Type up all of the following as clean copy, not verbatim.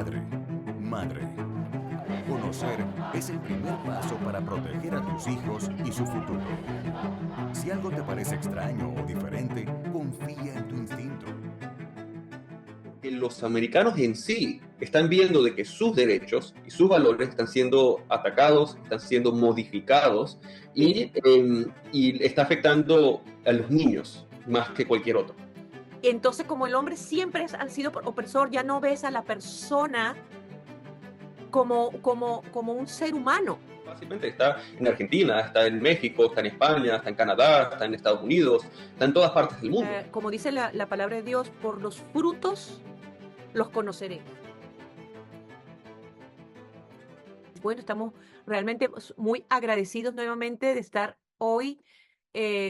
Padre, madre. Conocer es el primer paso para proteger a tus hijos y su futuro. Si algo te parece extraño o diferente, confía en tu instinto. Que los americanos en sí están viendo de que sus derechos y sus valores están siendo atacados, están siendo modificados Sí. y está afectando a los niños más que cualquier otro. Entonces, como el hombre siempre ha sido opresor, ya no ves a la persona como un ser humano. Fácilmente está en Argentina, está en México, está en España, está en Canadá, está en Estados Unidos, está en todas partes del mundo. Como dice la palabra de Dios, por los frutos los conoceréis. Bueno, estamos realmente muy agradecidos nuevamente de estar hoy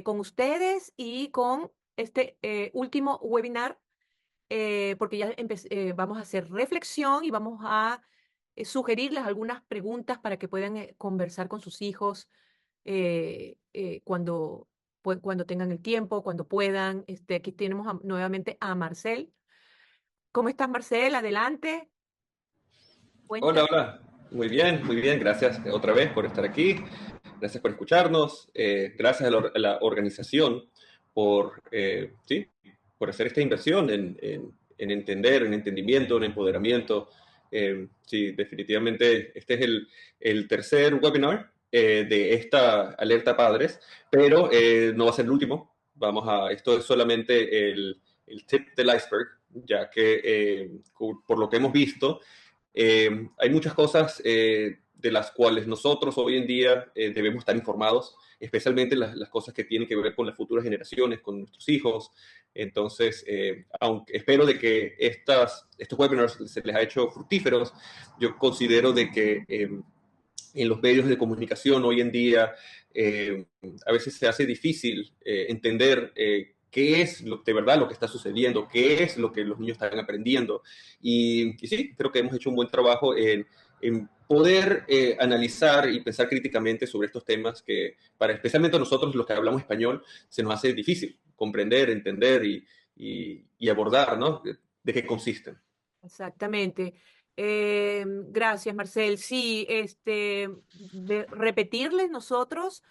con ustedes y con este último webinar, porque ya vamos a hacer reflexión y vamos a sugerirles algunas preguntas para que puedan conversar con sus hijos cuando tengan el tiempo, cuando puedan. Aquí tenemos nuevamente a Marcel. ¿Cómo estás, Marcel? Adelante. Hola, Cuéntanos. hola. Muy bien. Gracias otra vez por estar aquí. Gracias por escucharnos. Gracias a la organización sí, por hacer esta inversión en entender, en entendimiento, en empoderamiento. Sí, definitivamente este es el tercer webinar de esta alerta padres, pero no va a ser el último. Esto es solamente el tip del iceberg, ya que por lo que hemos visto, hay muchas cosas de las cuales nosotros hoy en día debemos estar informados, especialmente las cosas que tienen que ver con las futuras generaciones, con nuestros hijos. Entonces, aunque espero de que estos webinars se les ha hecho fructíferos, yo considero de que en los medios de comunicación hoy en día a veces se hace difícil entender qué es de verdad lo que está sucediendo, qué es lo que los niños están aprendiendo. Y sí, creo que hemos hecho un buen trabajo en poder analizar y pensar críticamente sobre estos temas que, para especialmente a nosotros los que hablamos español, se nos hace difícil comprender, entender y abordar, ¿no? De qué consisten. Exactamente. Gracias, Marcel. Sí, repetirles nosotros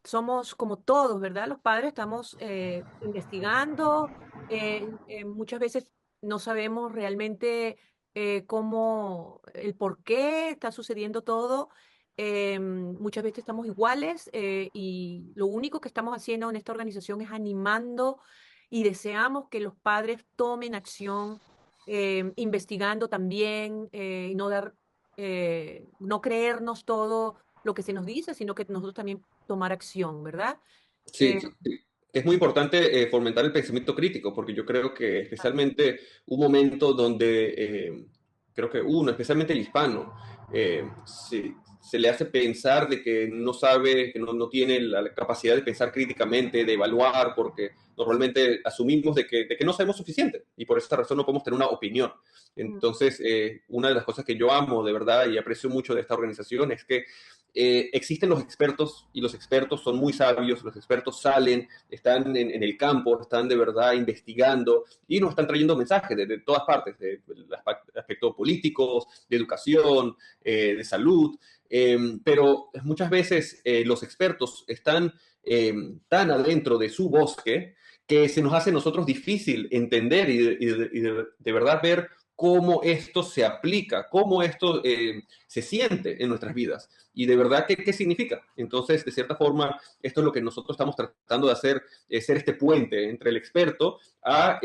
somos como todos, ¿verdad? Los padres estamos investigando, muchas veces no sabemos realmente el por qué está sucediendo todo. Muchas veces estamos iguales y lo único que estamos haciendo en esta organización es animando y deseamos que los padres tomen acción, investigando también, y no creernos todo lo que se nos dice, sino que nosotros también tomar acción, ¿verdad? Sí, Eh, sí, sí. Es muy importante fomentar el pensamiento crítico, porque yo creo que especialmente un momento donde creo que uno, especialmente el hispano, se le hace pensar de que no sabe, que no tiene la capacidad de pensar críticamente, de evaluar, porque normalmente asumimos de que no sabemos suficiente y por esa razón no podemos tener una opinión. mm, Entonces, una de las cosas que yo amo de verdad y aprecio mucho de esta organización es que existen los expertos y los expertos son muy sabios, los expertos salen, están en el campo, están de verdad investigando y nos están trayendo mensajes de todas partes, de aspectos políticos, de educación, de salud, pero muchas veces los expertos están tan adentro de su bosque que se nos hace a nosotros difícil entender y de verdad ver cómo esto se aplica, cómo esto se siente en nuestras vidas y de verdad qué significa. Entonces, de cierta forma, esto es lo que nosotros estamos tratando de hacer, ser este puente entre el experto a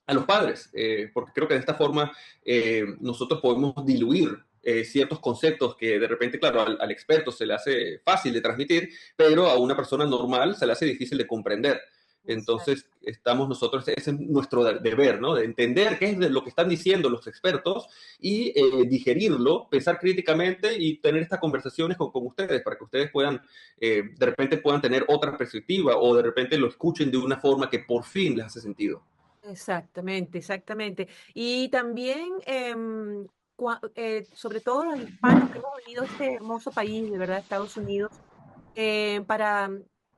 los padres, porque creo que de esta forma nosotros podemos diluir ciertos conceptos que de repente, claro, al experto se le hace fácil de transmitir, pero a una persona normal se le hace difícil de comprender. exacto. Entonces, ese es nuestro deber, ¿no? De entender qué es lo que están diciendo los expertos y digerirlo, pensar críticamente y tener estas conversaciones con ustedes para que ustedes puedan, de repente puedan tener otra perspectiva o de repente lo escuchen de una forma que por fin les hace sentido. Exactamente, exactamente. Y también, sobre todo los hispanos que hemos venido a este hermoso país, de verdad, Estados Unidos,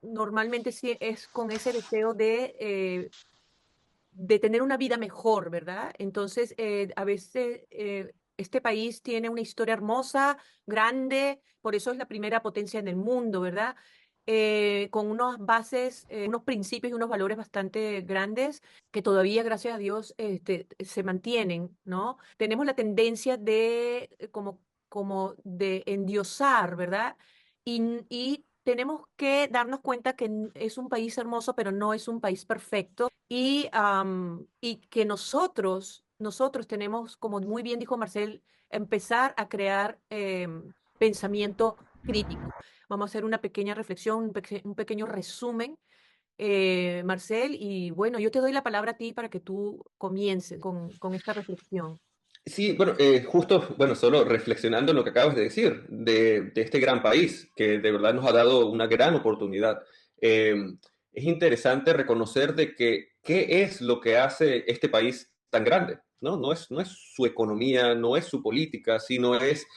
normalmente sí es con ese deseo de tener una vida mejor, ¿verdad? Entonces, a veces este país tiene una historia hermosa, grande, por eso es la primera potencia en el mundo, ¿verdad? Con unas bases, unos principios y unos valores bastante grandes que todavía, gracias a Dios, se mantienen, ¿no? Tenemos la tendencia de, como de endiosar, ¿verdad? Y tenemos que darnos cuenta que es un país hermoso, pero no es un país perfecto y que nosotros tenemos, como muy bien dijo Marcel, empezar a crear pensamiento crítico. Vamos a hacer una pequeña reflexión, un pequeño resumen, Marcel, y bueno, yo te doy la palabra a ti para que tú comiences con esta reflexión. Sí, bueno, justo, bueno, solo reflexionando en lo que acabas de decir, de este gran país que de verdad nos ha dado una gran oportunidad. Eh, es interesante reconocer de que qué es lo que hace este país tan grande, ¿no? No es su economía, no es su política, sino es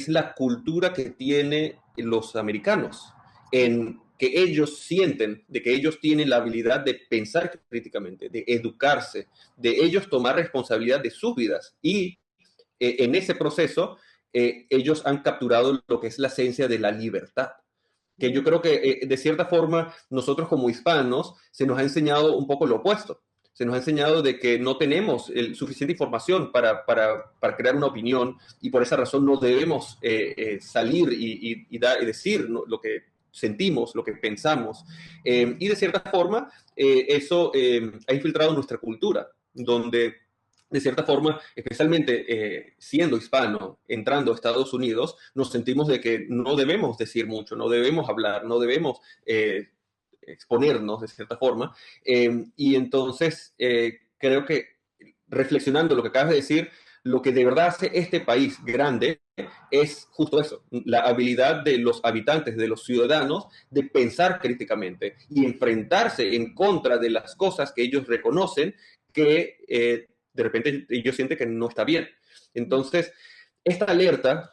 la cultura que tienen los americanos, en que ellos sienten de que ellos tienen la habilidad de pensar críticamente, de educarse, de ellos tomar responsabilidad de sus vidas y en ese proceso ellos han capturado lo que es la esencia de la libertad, que yo creo que de cierta forma nosotros como hispanos se nos ha enseñado un poco lo opuesto. Se nos ha enseñado de que no tenemos suficiente información para crear una opinión y por esa razón no debemos salir y decir, ¿no?, lo que sentimos, lo que pensamos. Y de cierta forma eso ha infiltrado nuestra cultura, donde de cierta forma, especialmente siendo hispano, entrando a Estados Unidos, nos sentimos de que no debemos decir mucho, no debemos hablar, no debemos exponernos de cierta forma. Y entonces creo que reflexionando lo que acabas de decir, lo que de verdad hace este país grande es justo eso, la habilidad de los habitantes, de los ciudadanos, de pensar críticamente y enfrentarse en contra de las cosas que ellos reconocen que de repente ellos sienten que no está bien. Entonces, esta alerta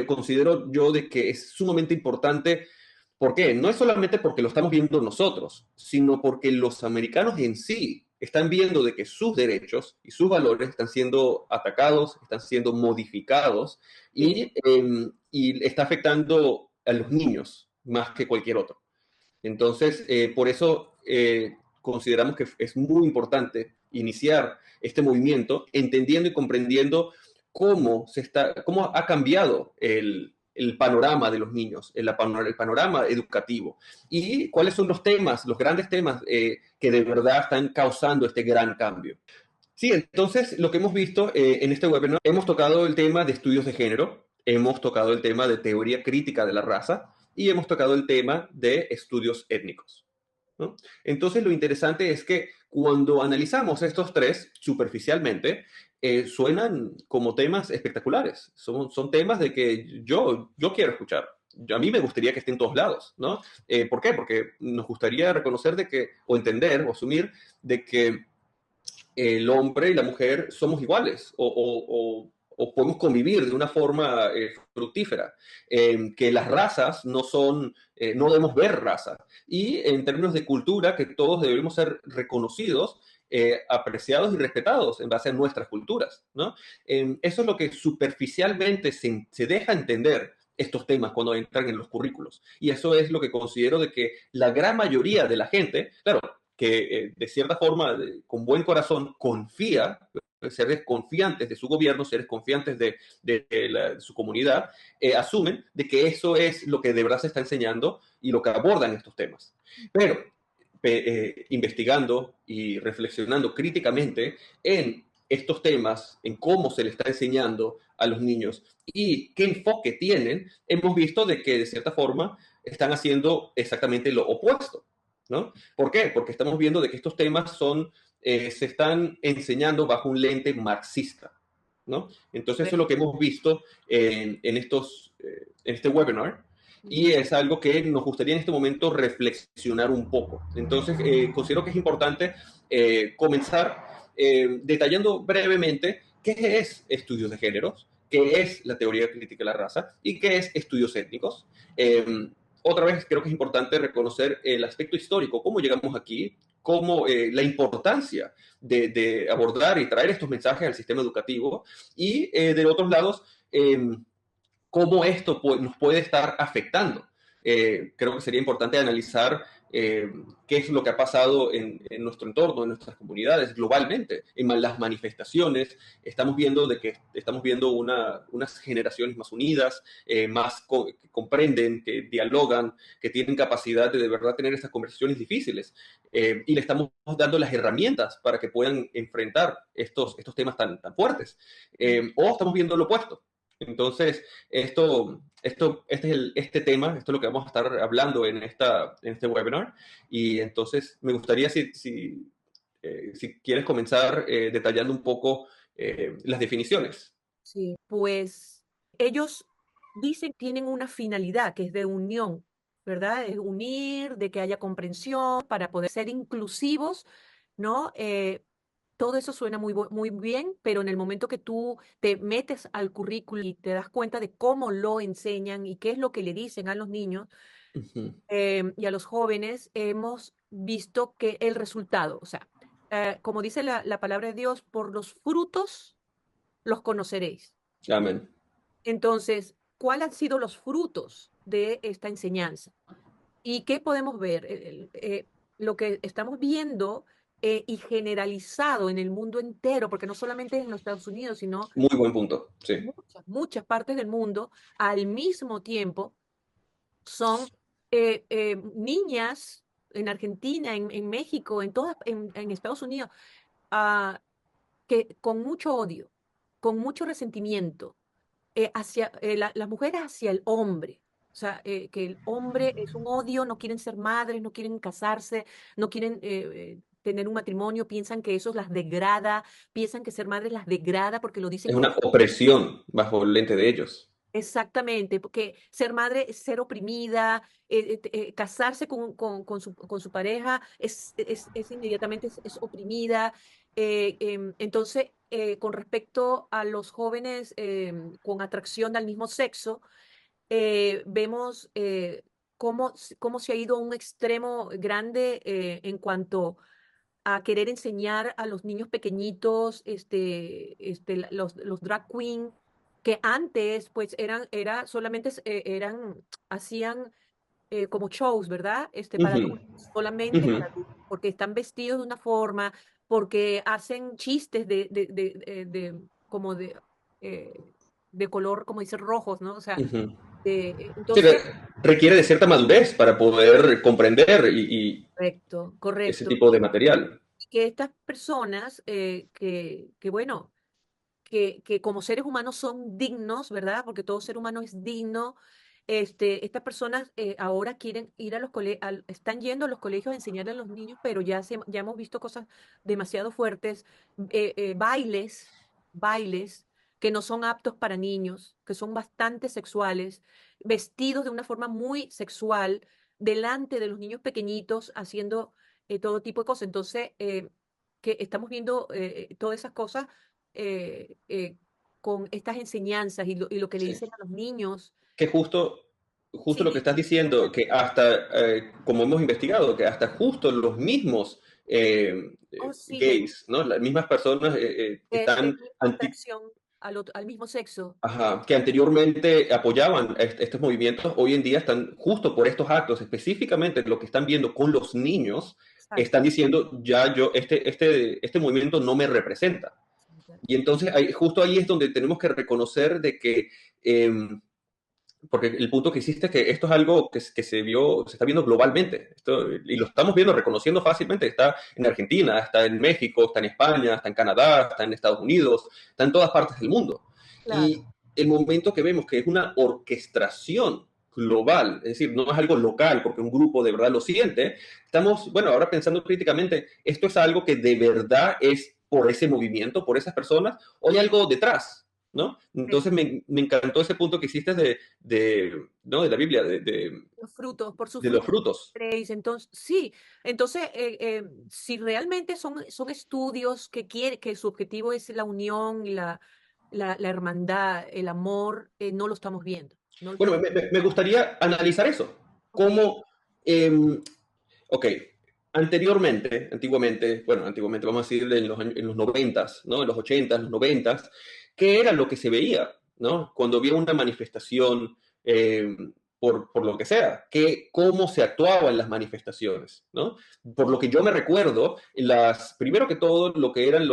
considero yo de que es sumamente importante. ¿Por qué? No es solamente porque lo estamos viendo nosotros, sino porque los americanos en sí están viendo de que sus derechos y sus valores están siendo atacados, están siendo modificados Sí. y está afectando a los niños más que cualquier otro. Entonces, por eso consideramos que es muy importante iniciar este movimiento entendiendo y comprendiendo cómo ha cambiado el panorama de los niños, el panorama educativo y cuáles son los temas, los grandes temas que de verdad están causando este gran cambio. Sí, entonces lo que hemos visto en este webinar, hemos tocado el tema de estudios de género, hemos tocado el tema de teoría crítica de la raza y hemos tocado el tema de estudios étnicos, ¿no? Entonces lo interesante es que cuando analizamos estos tres superficialmente, suenan como temas espectaculares, son temas de que yo quiero escuchar. A mí me gustaría que estén en todos lados, ¿no? ¿Por qué? Porque nos gustaría reconocer de que, o entender, o asumir de que el hombre y la mujer somos iguales o podemos convivir de una forma fructífera, que las razas no son, no debemos ver raza. Y en términos de cultura, que todos debemos ser reconocidos, apreciados y respetados en base a nuestras culturas, ¿no? Eso es lo que superficialmente se deja entender estos temas cuando entran en los currículos. Y eso es lo que considero de que la gran mayoría de la gente, claro, que de cierta forma, con buen corazón, confía, seres confiantes de su gobierno, seres confiantes de su comunidad, asumen de que eso es lo que de verdad se está enseñando y lo que abordan estos temas. Pero investigando y reflexionando críticamente en estos temas, en cómo se le está enseñando a los niños y qué enfoque tienen, hemos visto de que de cierta forma están haciendo exactamente lo opuesto, ¿no? ¿Por qué? Porque estamos viendo de que estos temas se están enseñando bajo un lente marxista, ¿no? Entonces eso es lo que hemos visto en este webinar y es algo que nos gustaría en este momento reflexionar un poco. Entonces considero que es importante comenzar detallando brevemente qué es estudios de géneros, qué es la teoría crítica de la raza y qué es estudios étnicos. otra vez creo que es importante reconocer el aspecto histórico, cómo llegamos aquí, cómo la importancia de abordar y traer estos mensajes al sistema educativo y de otros lados, cómo esto nos puede estar afectando. Creo que sería importante analizar qué es lo que ha pasado en nuestro entorno, en nuestras comunidades, globalmente, en las manifestaciones. Estamos viendo unas generaciones más unidas, que comprenden, que dialogan, que tienen capacidad de verdad tener esas conversaciones difíciles. Y le estamos dando las herramientas para que puedan enfrentar estos temas tan fuertes. O estamos viendo lo opuesto. Entonces, este tema, esto es lo que vamos a estar hablando en este webinar. Y entonces me gustaría si quieres comenzar detallando un poco las definiciones. Sí, pues ellos dicen que tienen una finalidad que es de unión, ¿verdad? Es unir, de que haya comprensión para poder ser inclusivos, ¿no? Todo eso suena muy bien, pero en el momento que tú te metes al currículum y te das cuenta de cómo lo enseñan y qué es lo que le dicen a los niños Ujú. y a los jóvenes, hemos visto que el resultado, o sea, como dice la palabra de Dios, por los frutos los conoceréis. Amén. Entonces, ¿cuáles han sido los frutos de esta enseñanza? ¿Y qué podemos ver? Lo que estamos viendo y generalizado en el mundo entero, porque no solamente en los Estados Unidos, sino Muy buen punto, sí. muchas partes del mundo, al mismo tiempo, son niñas en Argentina, en México, en Estados Unidos, ah, que con mucho odio, con mucho resentimiento hacia las mujeres hacia el hombre. O sea, que el hombre es un odio, no quieren ser madres, no quieren casarse, no quieren tener un matrimonio, piensan que eso las degrada, piensan que ser madres las degrada porque lo dicen Es con una opresión bajo el lente de ellos. exactamente, porque ser madre es ser oprimida, casarse con su pareja es inmediatamente es oprimida. Entonces, con respecto a los jóvenes con atracción al mismo sexo, vemos cómo se ha ido a un extremo grande en cuanto a querer enseñar a los niños pequeñitos, los drag queen, que antes pues solamente hacían como shows, ¿verdad? Para Ujú, adultos, solamente ujú, para adultos, porque están vestidos de una forma, porque hacen chistes como de color, como dice, rojos, ¿no? O sea, ujú. Sí, entonces, requiere de cierta madurez para poder comprender y correcto, ese correcto. tipo de material. Que estas personas bueno, que como seres humanos son dignos, ¿verdad? Porque todo ser humano es digno. Estas personas ahora quieren ir a los colegios, están yendo a los colegios a enseñarle a los niños, pero ya hemos visto cosas demasiado fuertes, bailes que no son aptos para niños, que son bastante sexuales, vestidos de una forma muy sexual, delante de los niños pequeñitos, haciendo todo tipo de cosas. Entonces, que estamos viendo todas esas cosas con estas enseñanzas y lo que le Sí. dicen a los niños. Que justo Sí, lo que estás diciendo, que hasta, como hemos investigado, que hasta justo los mismos oh, sí, gays, ¿no? Las mismas personas de están atracción al mismo sexo. ajá, que anteriormente apoyaban estos movimientos, hoy en día están justo por estos actos, específicamente lo que están viendo con los niños, Exacto. están diciendo, este movimiento no me representa. Y entonces justo ahí es donde tenemos que reconocer de que porque el punto que hiciste es que esto es algo que se está viendo globalmente. Y lo estamos viendo, reconociendo fácilmente. Está en Argentina, está en México, está en España, está en Canadá, está en Estados Unidos, está en todas partes del mundo. Y Claro. el momento que vemos que es una orquestación global, es decir, no es algo local porque un grupo de verdad lo siente, estamos, bueno, ahora pensando críticamente, ¿esto es algo que de verdad es por ese movimiento, por esas personas, o hay algo detrás? ¿No? Sí. Entonces me encantó ese punto que hiciste ¿no? de la Biblia, Los frutos, por sus de los frutos frutos. seréis. Entonces, sí, entonces, si realmente son estudios que su objetivo es la unión, la hermandad, el amor, no lo estamos viendo. No lo Bueno, estamos me gustaría analizar eso. Ok. ¿Cómo? Ok, antiguamente, bueno, antiguamente vamos a decir en los 90s, ¿no? En los 80s, los 90s, ¿qué era lo que se veía, ¿no? Cuando había una manifestación, por lo que sea, cómo se actuaba en las manifestaciones, ¿no? Por lo que yo me recuerdo, primero que todo, lo que eran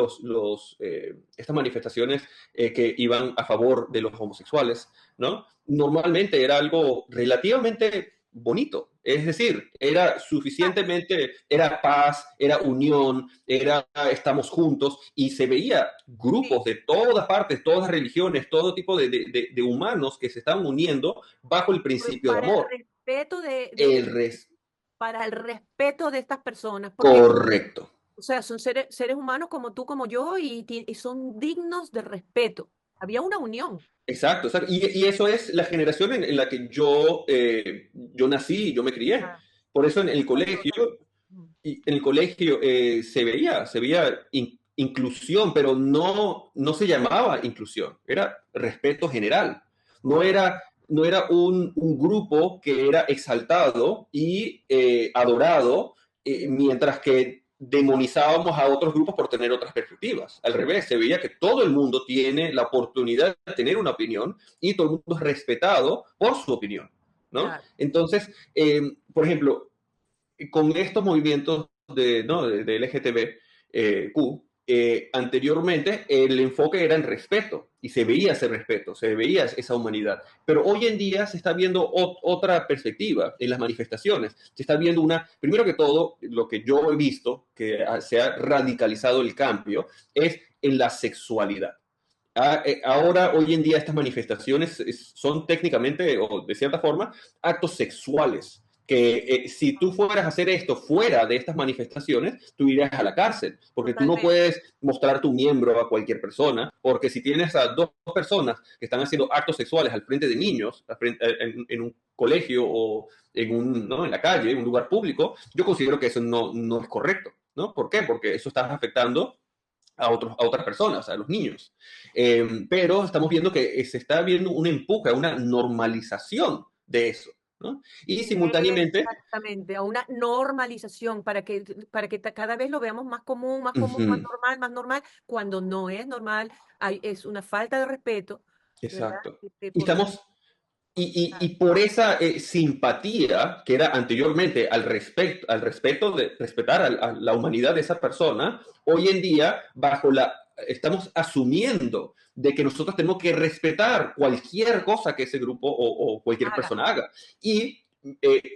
estas manifestaciones que iban a favor de los homosexuales, ¿no? Normalmente era algo relativamente bonito. Es decir, era suficientemente, era paz, era unión, era estamos juntos y se veía Sí, grupos de todas partes, todas religiones, todo tipo de humanos que se estaban uniendo bajo el principio de para el amor. respeto El res para el respeto de estas personas, porque, Correcto. o sea, son seres humanos como tú, como yo, y son dignos de respeto. Había una unión. Exacto, exacto. Y eso es la generación en la que yo nací, yo me crié. Ah, Por eso en el igual yo colegio también. Mm. y en el colegio se veía inclusión, pero no se llamaba inclusión, era respeto general. No Correcto. era, no era un grupo que era exaltado y adorado, mientras que demonizábamos a otros grupos por tener otras perspectivas. Al revés, se veía que todo el mundo tiene la oportunidad de tener una opinión y todo el mundo es respetado por su opinión, ¿no? Claro. Entonces, por ejemplo, con estos movimientos ¿no? de LGTBQ, anteriormente el enfoque era en respeto y se veía ese respeto, se veía esa humanidad. Pero hoy en día se está viendo otra perspectiva en las manifestaciones. Se está viendo primero que todo, lo que yo he visto, que se ha radicalizado el cambio, es en la sexualidad. Ahora, hoy en día, estas manifestaciones son técnicamente, o de cierta forma, actos sexuales. Que si tú fueras a hacer esto fuera de estas manifestaciones, tú irías a la cárcel, porque tú no Totalmente. puedes mostrar tu miembro a cualquier persona, porque si tienes a dos personas que están haciendo actos sexuales al frente de niños, en un colegio o ¿no? en la calle, en un lugar público, yo considero que eso no es correcto, ¿no? ¿Por qué? Porque eso está afectando a otras personas, a los niños. Pero estamos viendo que se está viendo un empuje, una normalización de eso, ¿no? Y simultáneamente, Exactamente, a una normalización para que cada vez lo veamos más común, ujú, más normal, cuando no es normal, es una falta de respeto, ¿verdad? exacto. Y Por parte. estamos, y por esa simpatía que era anteriormente al respeto de respetar a la humanidad de esa persona, hoy en día estamos asumiendo de que nosotros tenemos que respetar cualquier cosa que ese grupo o cualquier Haga. persona haga. Y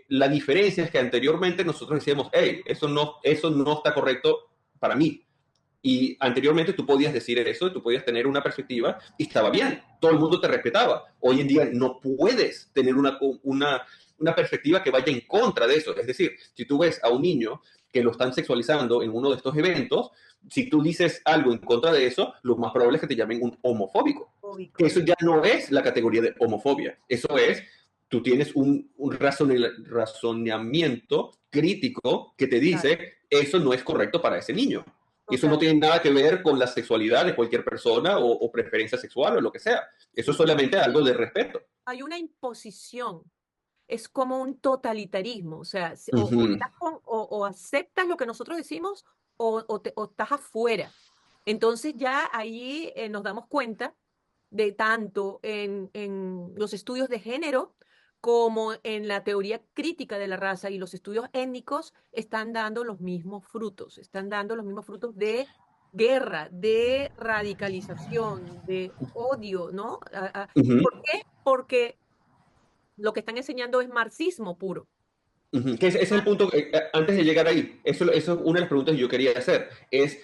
la diferencia es que anteriormente nosotros decíamos, hey, eso no está correcto para mí. Y anteriormente tú podías decir eso, tú podías tener una perspectiva y estaba bien, todo el mundo te respetaba. Hoy en día no puedes tener una perspectiva que vaya en contra de eso. Es decir, si tú ves a un niño que lo están sexualizando en uno de estos eventos, si tú dices algo en contra de eso, lo más probable es que te llamen un homofóbico. Que Fóbico. eso ya no es la categoría de homofobia. Eso es, tú tienes un razonamiento crítico que te Claro, dice, eso no es correcto para ese niño. Y eso no total. tiene nada que ver con la sexualidad de cualquier persona o preferencia sexual o lo que sea. Eso es Sí. solamente algo de respeto. Hay una imposición, es como un totalitarismo, o sea, o Ujú. estás o aceptas lo que nosotros decimos o estás afuera. Entonces ya ahí nos damos cuenta de tanto en los estudios de género como en la teoría crítica de la raza y los estudios étnicos están dando los mismos frutos, están dando los mismos frutos de guerra, de radicalización, de odio, ¿no? Ujú. ¿Por qué? Porque lo que están enseñando es marxismo puro. Ujú. Que ese es el punto, antes de llegar ahí, eso es una de las preguntas que yo quería hacer, es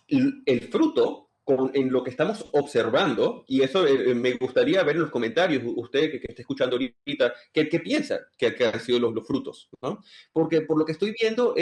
el fruto en lo que estamos observando, y eso me gustaría ver en los comentarios, usted que esté escuchando ahorita, ¿qué piensa que han sido los frutos? ¿No? Porque por lo que estoy viendo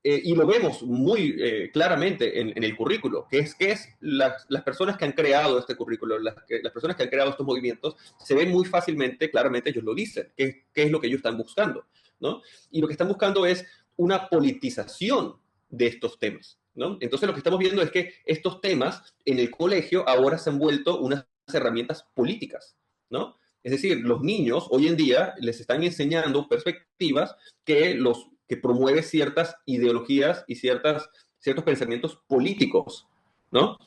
y lo vemos muy claramente en el currículo, que es las personas que han creado este currículo, las personas que han creado estos movimientos, se ven muy fácilmente, claramente ellos lo dicen, qué es lo que ellos están buscando, ¿no? Y lo que están buscando es una politización de estos temas, ¿no? Entonces lo que estamos viendo es que estos temas en el colegio ahora se han vuelto unas herramientas políticas, ¿no? Es decir, los niños hoy en día les están enseñando perspectivas que promueven ciertas ideologías y ciertos pensamientos políticos, ¿no?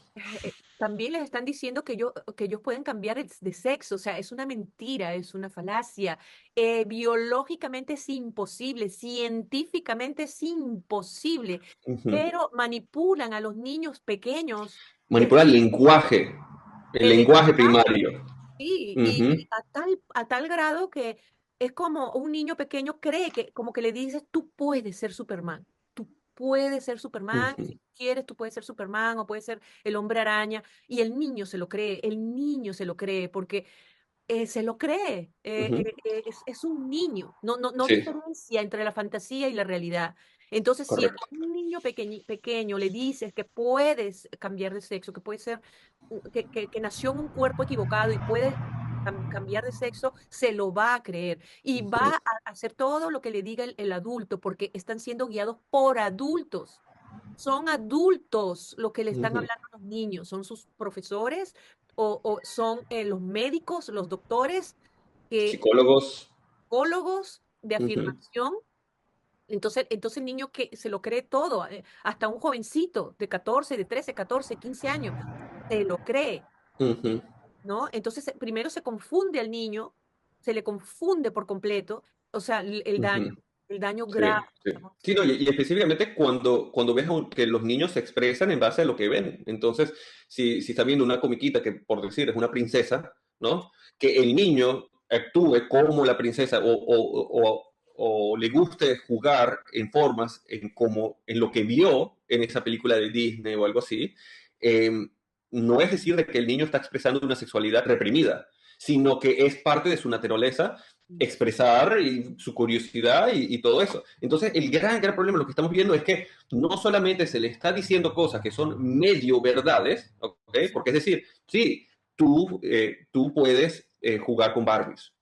También les están diciendo que ellos pueden cambiar de sexo, o sea, es una mentira, es una falacia. Biológicamente es imposible, científicamente es imposible, Ujú. pero manipulan a los niños pequeños. Manipular el El lenguaje lenguaje, primario. sí, Ujú, y a tal grado que es como un niño pequeño cree que, como que le dices, tú puedes ser Superman, tú puedes ser Superman, ujú, si quieres, tú puedes ser Superman o puedes ser el hombre araña, y el niño se lo cree, el niño se lo cree, porque se lo cree, ujú. es un niño, no Sí, diferencia entre la fantasía y la realidad. Entonces, si a correcto. un niño pequeño le dices que puedes cambiar de sexo, que puede ser, que nació en un cuerpo equivocado y puede cambiar de sexo, se lo va a creer y va Ujú, a hacer todo lo que le diga el adulto, porque están siendo guiados por adultos. Son adultos los que le están ujú. hablando a los niños, son sus profesores o son los médicos, los doctores, que Psicólogos. psicólogos de Ujú, afirmación. Entonces el niño que se lo cree todo, hasta un jovencito de 14, de 13, 14, 15 años, se lo cree, ujú, ¿no? Entonces primero se confunde al niño, se le confunde por completo, o sea, ujú. el daño Sí, grave que sí. estamos Sí, no, haciendo. y específicamente cuando ves que los niños se expresan en base a lo que ven. Entonces, si está viendo una comiquita que, por decir, es una princesa, ¿no? Que el niño actúe como la princesa o le guste jugar en formas en lo que vio en esa película de Disney o algo así, eh, no es decir de que el niño está expresando una sexualidad reprimida, sino que es parte de su naturaleza expresar su curiosidad y todo eso. Entonces, el gran problema, lo que estamos viendo es que no solamente se le está diciendo cosas que son medio verdades, ¿ok? Porque es decir, sí, tú puedes jugar con Barbies.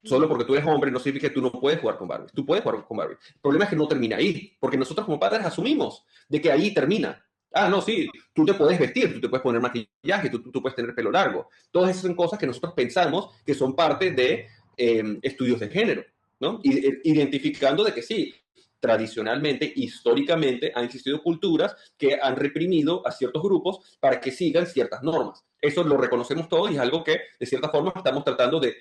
Solo porque tú eres hombre no significa que tú no puedes jugar con Barbies. Tú puedes jugar con Barbies. El problema es que no termina ahí, porque nosotros como padres asumimos de que ahí termina. Ah, no, sí, tú te puedes vestir, tú te puedes poner maquillaje, tú puedes tener pelo largo. Todas esas son cosas que nosotros pensamos que son parte de estudios de género, ¿no? Identificando de que sí, tradicionalmente, históricamente, han existido culturas que han reprimido a ciertos grupos para que sigan ciertas normas. Eso lo reconocemos todos y es algo que, de cierta forma, estamos tratando de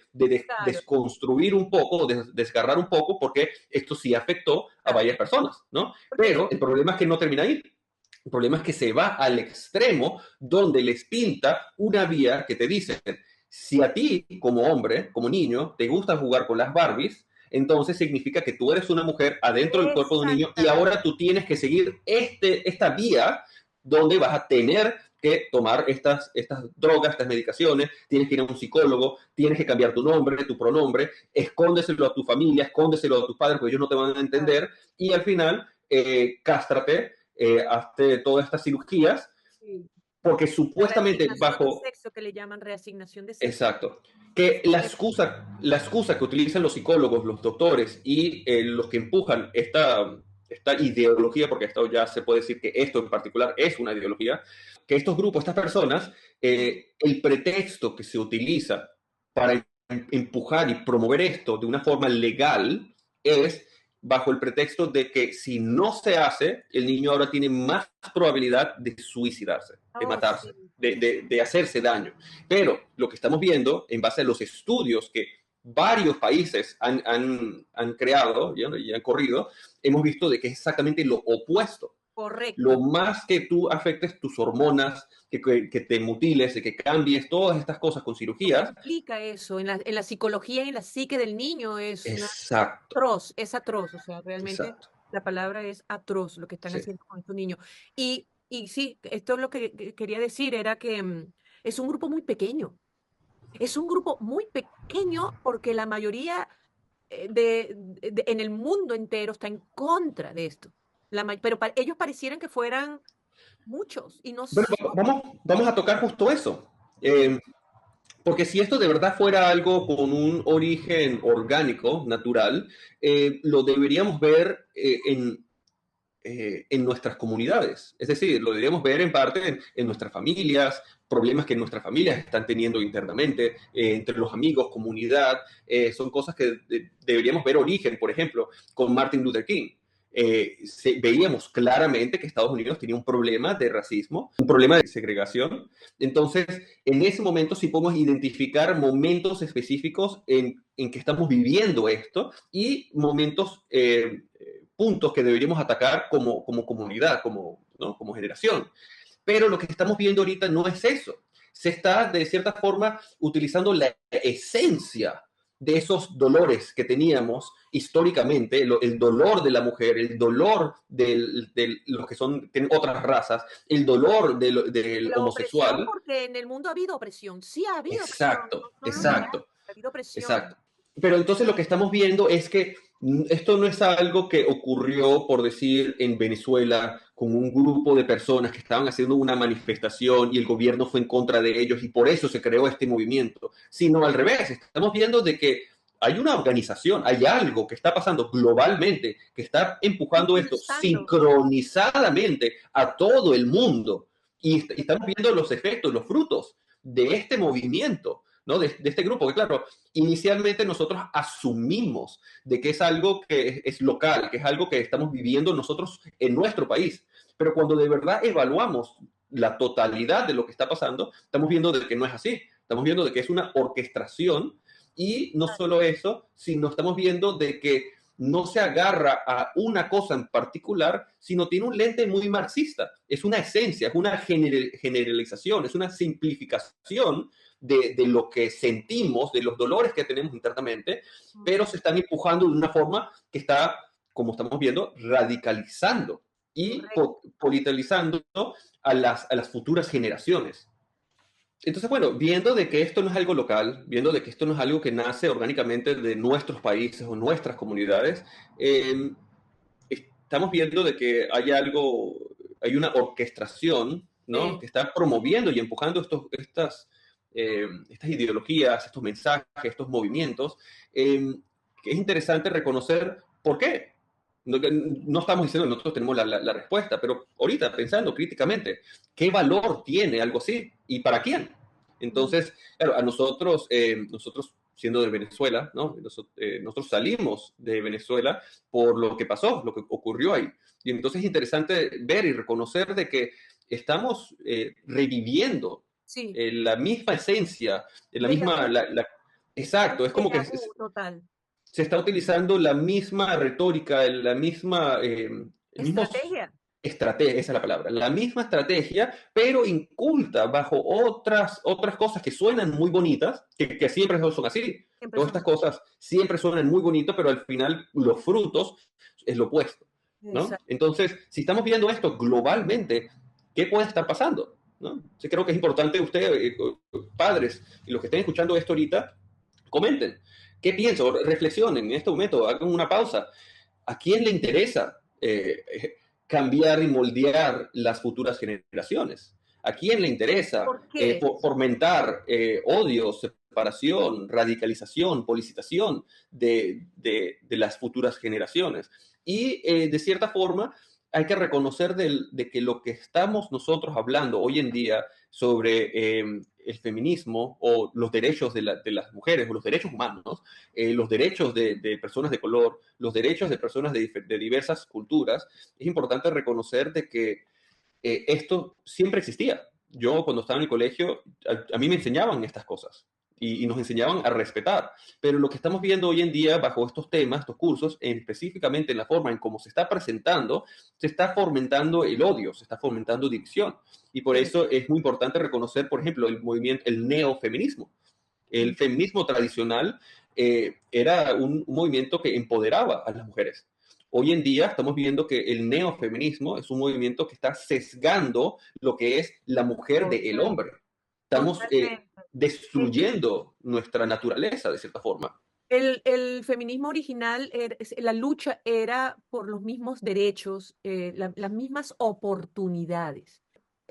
Claro, desconstruir un poco, de desgarrar un poco, porque esto sí afectó a claro. varias personas, ¿no? Porque Pero el problema es que no termina ahí. El problema es que se va al extremo donde les pinta una vía que te dice, si a ti como hombre, como niño, te gusta jugar con las Barbies, entonces significa que tú eres una mujer adentro del cuerpo de un niño y exactamente. ahora tú tienes que seguir esta vía donde vas a tener que tomar estas drogas, estas medicaciones, tienes que ir a un psicólogo, tienes que cambiar tu nombre, tu pronombre, escóndeselo a tu familia, escóndeselo a tus padres porque ellos no te van a entender y al final cástrate, hazte todas estas cirugías Sí. porque La supuestamente reasignación de bajo. sexo, que le llaman reasignación de sexo. Exacto. Que la excusa que utilizan los psicólogos, los doctores y los que empujan esta ideología, porque esto ya se puede decir que esto en particular es una ideología, que estos grupos, estas personas, el pretexto que se utiliza para empujar y promover esto de una forma legal es bajo el pretexto de que si no se hace, el niño ahora tiene más probabilidad de suicidarse, de Oh, matarse, sí. de hacerse daño. Pero lo que estamos viendo en base a los estudios que varios países han creado y han corrido, hemos visto de que es exactamente lo opuesto. Lo Correcto. más que tú afectes tus hormonas, que te mutiles, de que cambies todas estas cosas con Lo que cirugías, implica eso en la psicología y en la psique del niño es una exacto, es atroz, o sea, realmente exacto, la palabra es atroz lo que están sí. haciendo con estos niños. Y sí, esto es lo que quería decir, era que es un grupo muy pequeño. Es un grupo muy pequeño porque la mayoría en el mundo entero está en contra de esto. Pero ellos parecieran que fueran muchos y no Bueno, son. vamos a tocar justo eso. Eh, Porque si esto de verdad fuera algo con un origen orgánico, natural, lo deberíamos ver en nuestras comunidades. Es decir, lo deberíamos ver en parte en nuestras familias, problemas que nuestras familias están teniendo internamente, entre los amigos, comunidad, son cosas que deberíamos ver origen, por ejemplo, con Martin Luther King. Veíamos claramente que Estados Unidos tenía un problema de racismo, un problema de segregación. Entonces, en ese momento sí podemos identificar momentos específicos en que estamos viviendo esto y momentos, puntos que deberíamos atacar como comunidad, ¿no? Como generación. Pero lo que estamos viendo ahorita no es eso. Se está, de cierta forma, utilizando la esencia de esos dolores que teníamos históricamente, el dolor de la mujer, el dolor de los que son tienen otras razas, el dolor del La opresión, homosexual. porque en el mundo ha habido opresión, sí ha habido opresión, no Exacto, no lo negamos, exacto. ha habido opresión. Exacto. Pero entonces lo que estamos viendo es que esto no es algo que ocurrió, por decir, en Venezuela con un grupo de personas que estaban haciendo una manifestación y el gobierno fue en contra de ellos y por eso se creó este movimiento, sino al revés. Estamos viendo de que hay una organización, hay algo que está pasando globalmente, que está empujando esto Impulsando. sincronizadamente a todo el mundo. Y estamos viendo los efectos, los frutos de este movimiento, ¿no? De este grupo, que claro, inicialmente nosotros asumimos de que es algo que es local, que es algo que estamos viviendo nosotros en nuestro país, pero cuando de verdad evaluamos la totalidad de lo que está pasando, estamos viendo de que no es así, estamos viendo de que es una orquestación y no solo eso, sino estamos viendo de que no se agarra a una cosa en particular, sino tiene un lente muy marxista. Es una esencia, es una generalización, es una simplificación de lo que sentimos, de los dolores que tenemos internamente, pero se están empujando de una forma que está, como estamos viendo, radicalizando y Correcto. politizando a las futuras generaciones. Entonces, bueno, viendo de que esto no es algo local, viendo de que esto no es algo que nace orgánicamente de nuestros países o nuestras comunidades, eh, estamos viendo de que hay algo, hay una orquestación, ¿no? Sí, Que está promoviendo y empujando estas ideologías, estos mensajes, estos movimientos, que es interesante reconocer por qué. No estamos diciendo que nosotros tenemos la respuesta, pero ahorita pensando críticamente, ¿qué valor tiene algo así? ¿Y para quién? Entonces, claro, a nosotros, nosotros siendo de Venezuela, ¿no? Nosotros salimos de Venezuela por lo que pasó, lo que ocurrió ahí. Y entonces es interesante ver y reconocer de que estamos reviviendo sí, la misma esencia, la déjà misma, vu, exacto, es como que déjà vu total. se está utilizando la misma retórica, la misma, el mismo Estrategia. estrategia, esa es la palabra, la misma estrategia, pero inculta bajo otras cosas que suenan muy bonitas, que siempre son así. Siempre Todas son estas cosas siempre suenan muy bonitas, pero al final los frutos es lo opuesto, ¿no? exacto. Entonces, si estamos viendo esto globalmente, ¿qué puede estar pasando? ¿No? Sí, creo que es importante ustedes, padres, y los que estén escuchando esto ahorita, comenten. ¿Qué piensan? Reflexionen en este momento, hagan una pausa. ¿A quién le interesa cambiar y moldear las futuras generaciones? ¿A quién le interesa ¿Por qué? fomentar odio, separación, radicalización, policitación de las futuras generaciones? Y de cierta forma hay que reconocer de que lo que estamos nosotros hablando hoy en día sobre el feminismo o los derechos de las mujeres o los derechos humanos, los derechos de personas de color, los derechos de personas de diversas culturas, es importante reconocer de que esto siempre existía. Yo cuando estaba en el colegio, a mí me enseñaban estas cosas y nos enseñaban a respetar. Pero lo que estamos viendo hoy en día bajo estos temas, estos cursos, específicamente en la forma en cómo se está presentando, se está fomentando el odio, se está fomentando división. Y por Sí. eso es muy importante reconocer, por ejemplo, el movimiento, el neofeminismo. El Mm. feminismo tradicional era un movimiento que empoderaba a las mujeres. Hoy en día estamos viendo que el neofeminismo es un movimiento que está sesgando lo que es la mujer del Total, hombre. Estamos totalmente. Eh, destruyendo nuestra naturaleza de cierta forma. el feminismo original, la lucha era por los mismos derechos, las mismas oportunidades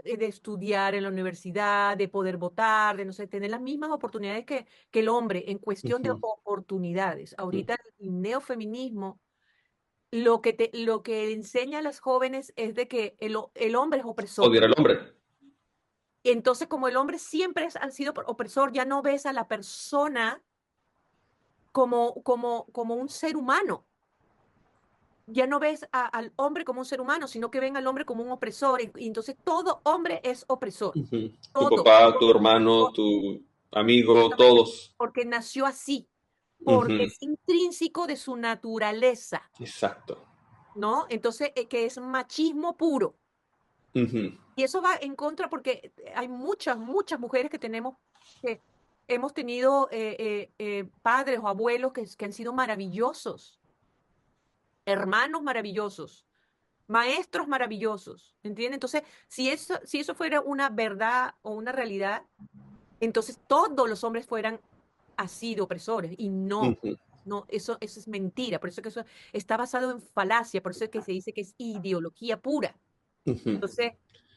de estudiar en la universidad, de poder votar, de no sé, tener las mismas oportunidades que el hombre en Uh cuestión de -huh, oportunidades. uh -huh. Ahorita el neofeminismo lo que enseña a las jóvenes es de que el hombre es opresor. Odiar al hombre. Entonces, como el hombre siempre ha sido opresor, ya no ves a la persona como un ser humano. Ya no ves al hombre como un ser humano, sino que ven al hombre como un opresor. Y entonces todo hombre es opresor. Ujú. Tu Todo, papá, tu todo, hermano, todo, tu amigo, exactamente, todos. porque nació así, porque Ujú. es intrínseco de su naturaleza, Exacto. ¿no? Entonces, que es machismo puro. Ujú. Y eso va en contra porque hay muchas, muchas mujeres que hemos tenido padres o abuelos que han sido maravillosos, hermanos maravillosos, maestros maravillosos, ¿entiendes? Entonces, si eso fuera una verdad o una realidad, entonces todos los hombres fueran así de opresores y no. Ujú. No, eso es mentira, por eso que eso está basado en falacia, por eso es que se dice que es ideología pura. Ujú. Entonces,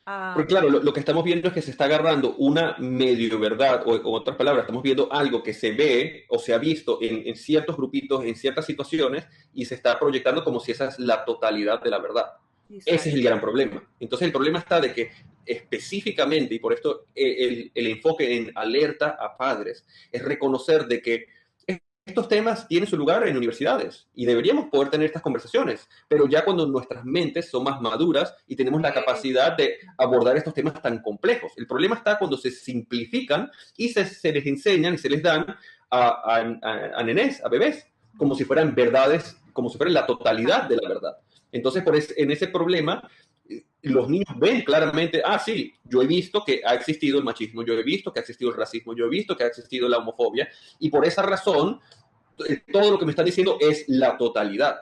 ah, Porque claro, lo que estamos viendo es que se está agarrando una medio verdad, o otras palabras, estamos viendo algo que se ve o se ha visto en ciertos grupitos, en ciertas situaciones, y se está proyectando como si esa es la totalidad de la verdad. Ese es exacto. el gran problema. Entonces el problema está de que específicamente, y por esto el enfoque en alerta a padres, es reconocer de que estos temas tienen su lugar en universidades y deberíamos poder tener estas conversaciones, pero ya cuando nuestras mentes son más maduras y tenemos la capacidad de abordar estos temas tan complejos. El problema está cuando se simplifican y se les enseñan y se les dan a nenés, a bebés, como si fueran verdades, como si fueran la totalidad de la verdad. Entonces, en ese problema, los niños ven claramente, ah, sí, yo he visto que ha existido el machismo, yo he visto que ha existido el racismo, yo he visto que ha existido la homofobia, y por esa razón, todo lo que me están diciendo es la totalidad,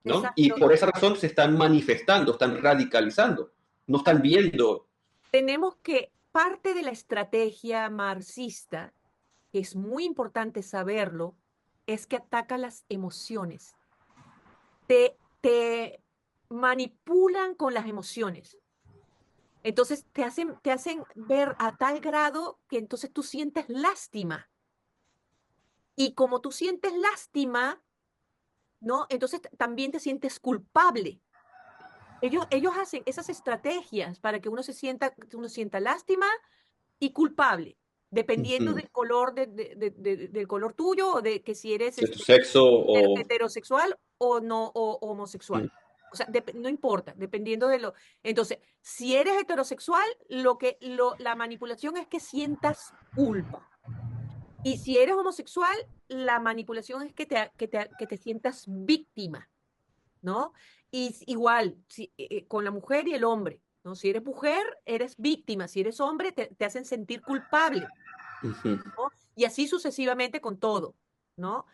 ¿no? Y Exacto. por esa razón se están manifestando, están radicalizando, no están viendo. Tenemos que, parte de la estrategia marxista, que es muy importante saberlo, es que ataca las emociones. Te manipulan con las emociones. Entonces te hacen ver a tal grado que entonces tú sientes lástima. Y como tú sientes lástima, ¿no? Entonces también te sientes culpable. Ellos hacen esas estrategias para que uno sienta lástima y culpable, dependiendo Ujú. del color del color tuyo o de que si eres De tu sexo o... heterosexual o no o homosexual. O sea, no importa, dependiendo de lo. Entonces, si eres heterosexual, la manipulación es que sientas culpa. Y si eres homosexual, la manipulación es que te sientas víctima, ¿no? Y igual, con la mujer y el hombre, ¿no? Si eres mujer, eres víctima, si eres hombre, te hacen sentir culpable, Ujú. ¿no? Y así sucesivamente con todo, ¿no?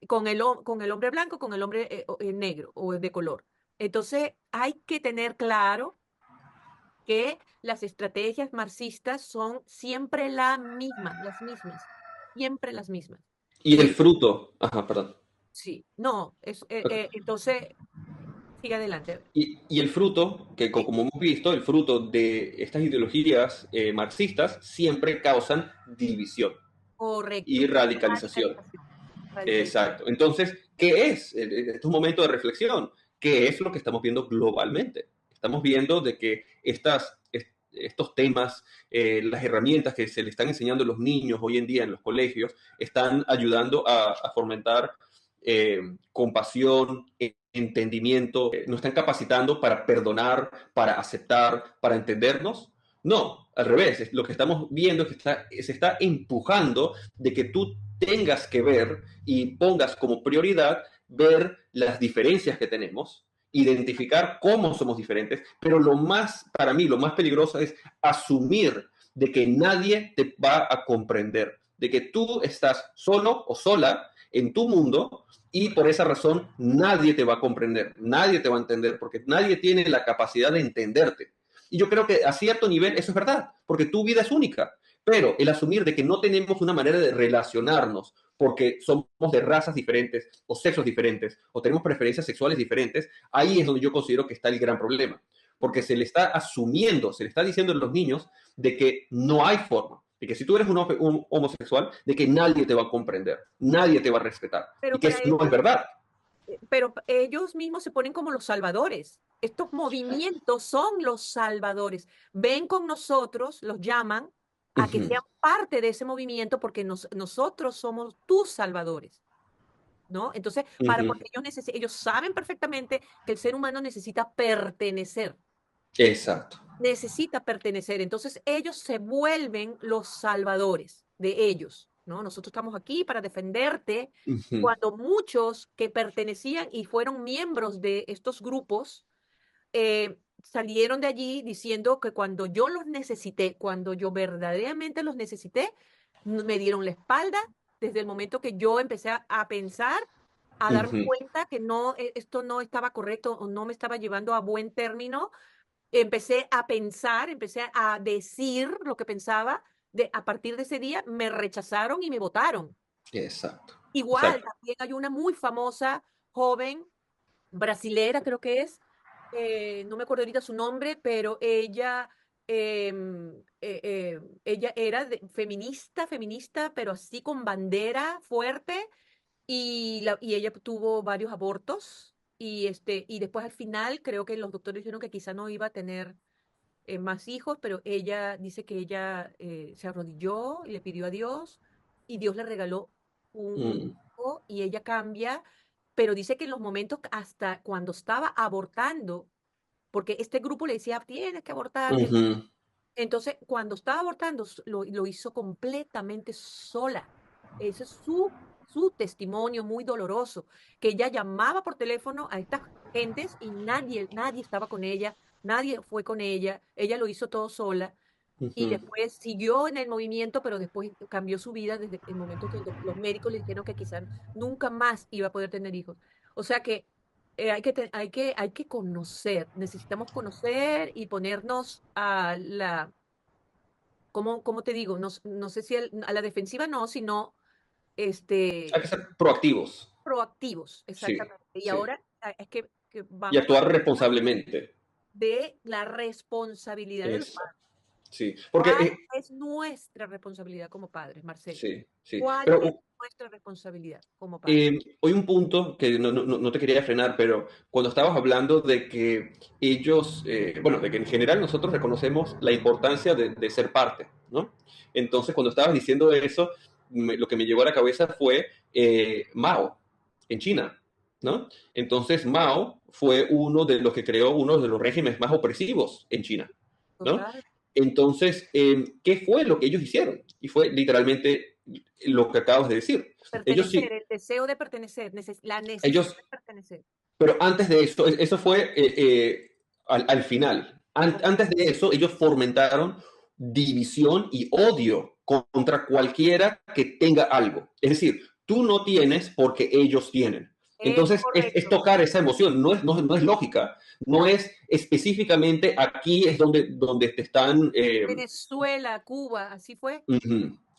Con el hombre blanco, con el hombre negro o de color. Entonces, hay que tener claro que las estrategias marxistas son siempre las mismas, siempre las mismas. Y el Y fruto, ajá, perdón. sí, no, entonces, sigue adelante. Y el fruto, que Sí, como hemos visto, el fruto de estas ideologías marxistas siempre causan división y correcto. radicalización. Radicalización. Radicalización. Exacto. Entonces, ¿qué es? Este es un momento de reflexión. ¿Qué es lo que estamos viendo globalmente? Estamos viendo de que estos temas, las herramientas que se le están enseñando a los niños hoy en día en los colegios, están ayudando a fomentar compasión, entendimiento, nos están capacitando para perdonar, para aceptar, para entendernos. No, al revés, lo que estamos viendo es que se está empujando de que tú tengas que ver y pongas como prioridad ver las diferencias que tenemos, identificar cómo somos diferentes, pero para mí, lo más peligroso es asumir de que nadie te va a comprender, de que tú estás solo o sola en tu mundo y por esa razón nadie te va a comprender, nadie te va a entender, porque nadie tiene la capacidad de entenderte. Y yo creo que a cierto nivel eso es verdad, porque tu vida es única, pero el asumir de que no tenemos una manera de relacionarnos porque somos de razas diferentes o sexos diferentes o tenemos preferencias sexuales diferentes, ahí es donde yo considero que está el gran problema, porque se le está asumiendo, se le está diciendo a los niños de que no hay forma, de que si tú eres un homosexual, de que nadie te va a comprender, nadie te va a respetar, y Pero que para eso no es eso, verdad. pero ellos mismos se ponen como los salvadores. Estos movimientos son los salvadores. Ven con nosotros, los llaman a que Ujú, sean parte de ese movimiento porque nosotros somos tus salvadores, ¿no? Entonces, ujú. porque ellos saben perfectamente que el ser humano Exacto. necesita pertenecer. Entonces, ellos se vuelven los salvadores de ellos, ¿no? Nosotros estamos aquí para defenderte Ujú, cuando muchos que pertenecían y fueron miembros de estos grupos salieron de allí diciendo que cuando yo los necesité, cuando yo verdaderamente los necesité, me dieron la espalda desde el momento que yo empecé a pensar, a darme ujú, cuenta que no, esto no estaba correcto o no me estaba llevando a buen término. Empecé a pensar, empecé a decir lo que pensaba. A partir de ese día me rechazaron y me votaron. exacto. Igual, Exacto. también hay una muy famosa joven brasilera, creo que es, no me acuerdo ahorita su nombre, pero ella era feminista, feminista, pero así con bandera fuerte, y ella tuvo varios abortos, y después al final creo que los doctores dijeron que quizá no iba a tener más hijos, pero ella dice que ella se arrodilló y le pidió a Dios, y Dios le regaló un Mm, hijo, y ella cambia, pero dice que en los momentos hasta cuando estaba abortando, porque este grupo le decía, tienes que abortar, ujú, entonces cuando estaba abortando lo hizo completamente sola. Ese es su testimonio muy doloroso, que ella llamaba por teléfono a estas gentes y nadie estaba con ella, nadie fue con ella lo hizo todo sola y ujú. después siguió en el movimiento, pero después cambió su vida desde el momento que los médicos le dijeron que quizás nunca más iba a poder tener hijos. O sea que hay que conocer, necesitamos conocer y ponernos ¿cómo te digo? No, no sé si a la defensiva no, sino Hay este, que ser proactivos. proactivos, Sí, exactamente. Y sí. ahora es que Y vamos a actuar hablar responsablemente. de la responsabilidad de los Eso. padres. Sí. Porque, ¿Cuál es nuestra responsabilidad como padres, Marcelo? sí, sí. ¿Cuál Pero es nuestra responsabilidad como padres? hoy un punto que no te quería frenar, pero cuando estabas hablando de que ellos, bueno, de que en general nosotros reconocemos la importancia de ser parte, ¿no? Entonces, cuando estabas diciendo eso, lo que me llegó a la cabeza fue Mao, en China, ¿no? Entonces, Mao fue uno de los que creó uno de los regímenes más opresivos en China, ¿no? Total, Entonces, ¿qué fue lo que ellos hicieron? Y fue literalmente lo que acabas de decir. Ellos pertenecer, sí, el deseo de pertenecer, la necesidad ellos, de pertenecer. pero antes de eso, eso fue al final. Antes de eso, ellos fomentaron división y odio contra cualquiera que tenga algo. Es decir, tú no tienes porque ellos tienen. Es Entonces, es correcto. tocar esa emoción, no es lógica, no es específicamente aquí es donde te están... Venezuela, Cuba, así fue,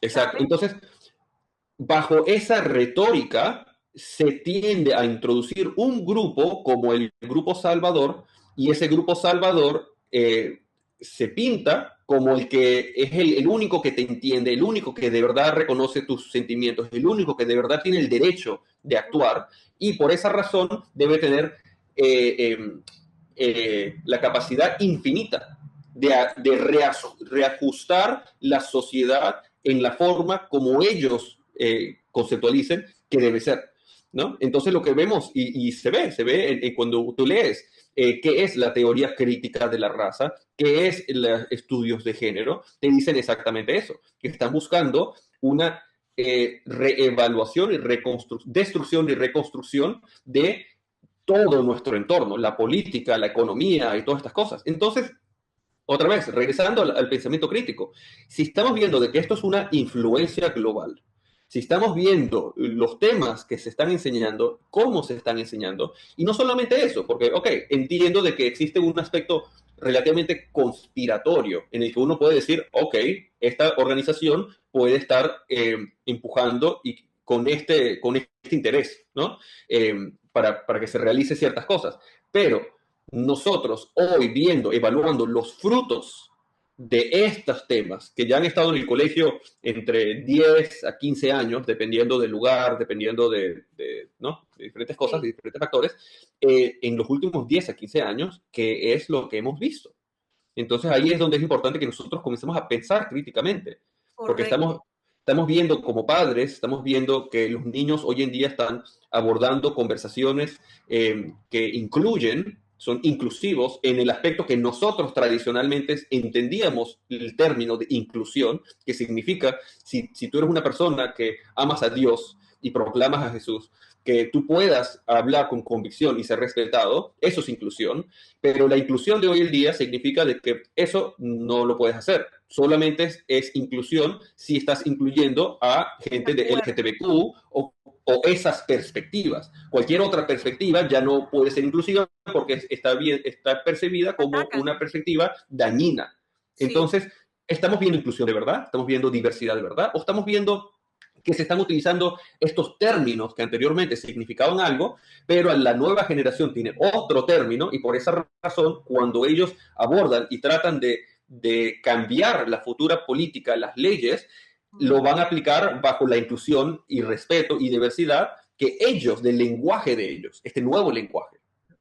exacto. ¿sabes? Entonces, bajo esa retórica se tiende a introducir un grupo como el Grupo Salvador y ese Grupo Salvador se pinta como el que es el único que te entiende, el único que de verdad reconoce tus sentimientos, el único que de verdad tiene el derecho de actuar y por esa razón debe tener eh, la capacidad infinita reajustar la sociedad en la forma como ellos conceptualicen que debe ser, ¿no? Entonces lo que vemos, y se ve cuando tú lees qué es la teoría crítica de la raza, qué es los estudios de género, te dicen exactamente eso, que están buscando una reevaluación y destrucción y reconstrucción de todo nuestro entorno, la política, la economía y todas estas cosas. Entonces, otra vez, regresando al pensamiento crítico, si estamos viendo de que esto es una influencia global, si estamos viendo los temas que se están enseñando, cómo se están enseñando, y no solamente eso, porque, ok, entiendo de que existe un aspecto relativamente conspiratorio en el que uno puede decir, ok, esta organización puede estar empujando y con este interés, ¿no? Para que se realice ciertas cosas. Pero nosotros hoy viendo, evaluando los frutos de estos temas que ya han estado en el colegio entre 10 a 15 años, dependiendo del lugar, dependiendo ¿no? De diferentes cosas, Sí, de diferentes factores, en los últimos 10 a 15 años, que es lo que hemos visto. Entonces ahí es donde es importante que nosotros comencemos a pensar críticamente, porque correcto. estamos viendo como padres, estamos viendo que los niños hoy en día están abordando conversaciones que incluyen, son inclusivos en el aspecto que nosotros tradicionalmente entendíamos el término de inclusión, que significa, si tú eres una persona que amas a Dios y proclamas a Jesús, que tú puedas hablar con convicción y ser respetado, eso es inclusión, pero la inclusión de hoy en día significa de que eso no lo puedes hacer. Solamente es inclusión si estás incluyendo a De gente de acuerdo. LGTBQ o esas perspectivas. Cualquier otra perspectiva ya no puede ser inclusiva porque está percibida como Atacan. una perspectiva dañina. Sí. Entonces, ¿estamos viendo inclusión de verdad? ¿Estamos viendo diversidad de verdad? ¿O estamos viendo que se están utilizando estos términos que anteriormente significaban algo, pero la nueva generación tiene otro término y por esa razón, cuando ellos abordan y tratan de cambiar la futura política, las leyes, lo Mm, van a aplicar bajo la inclusión y respeto y diversidad que ellos, del lenguaje de ellos, este nuevo lenguaje,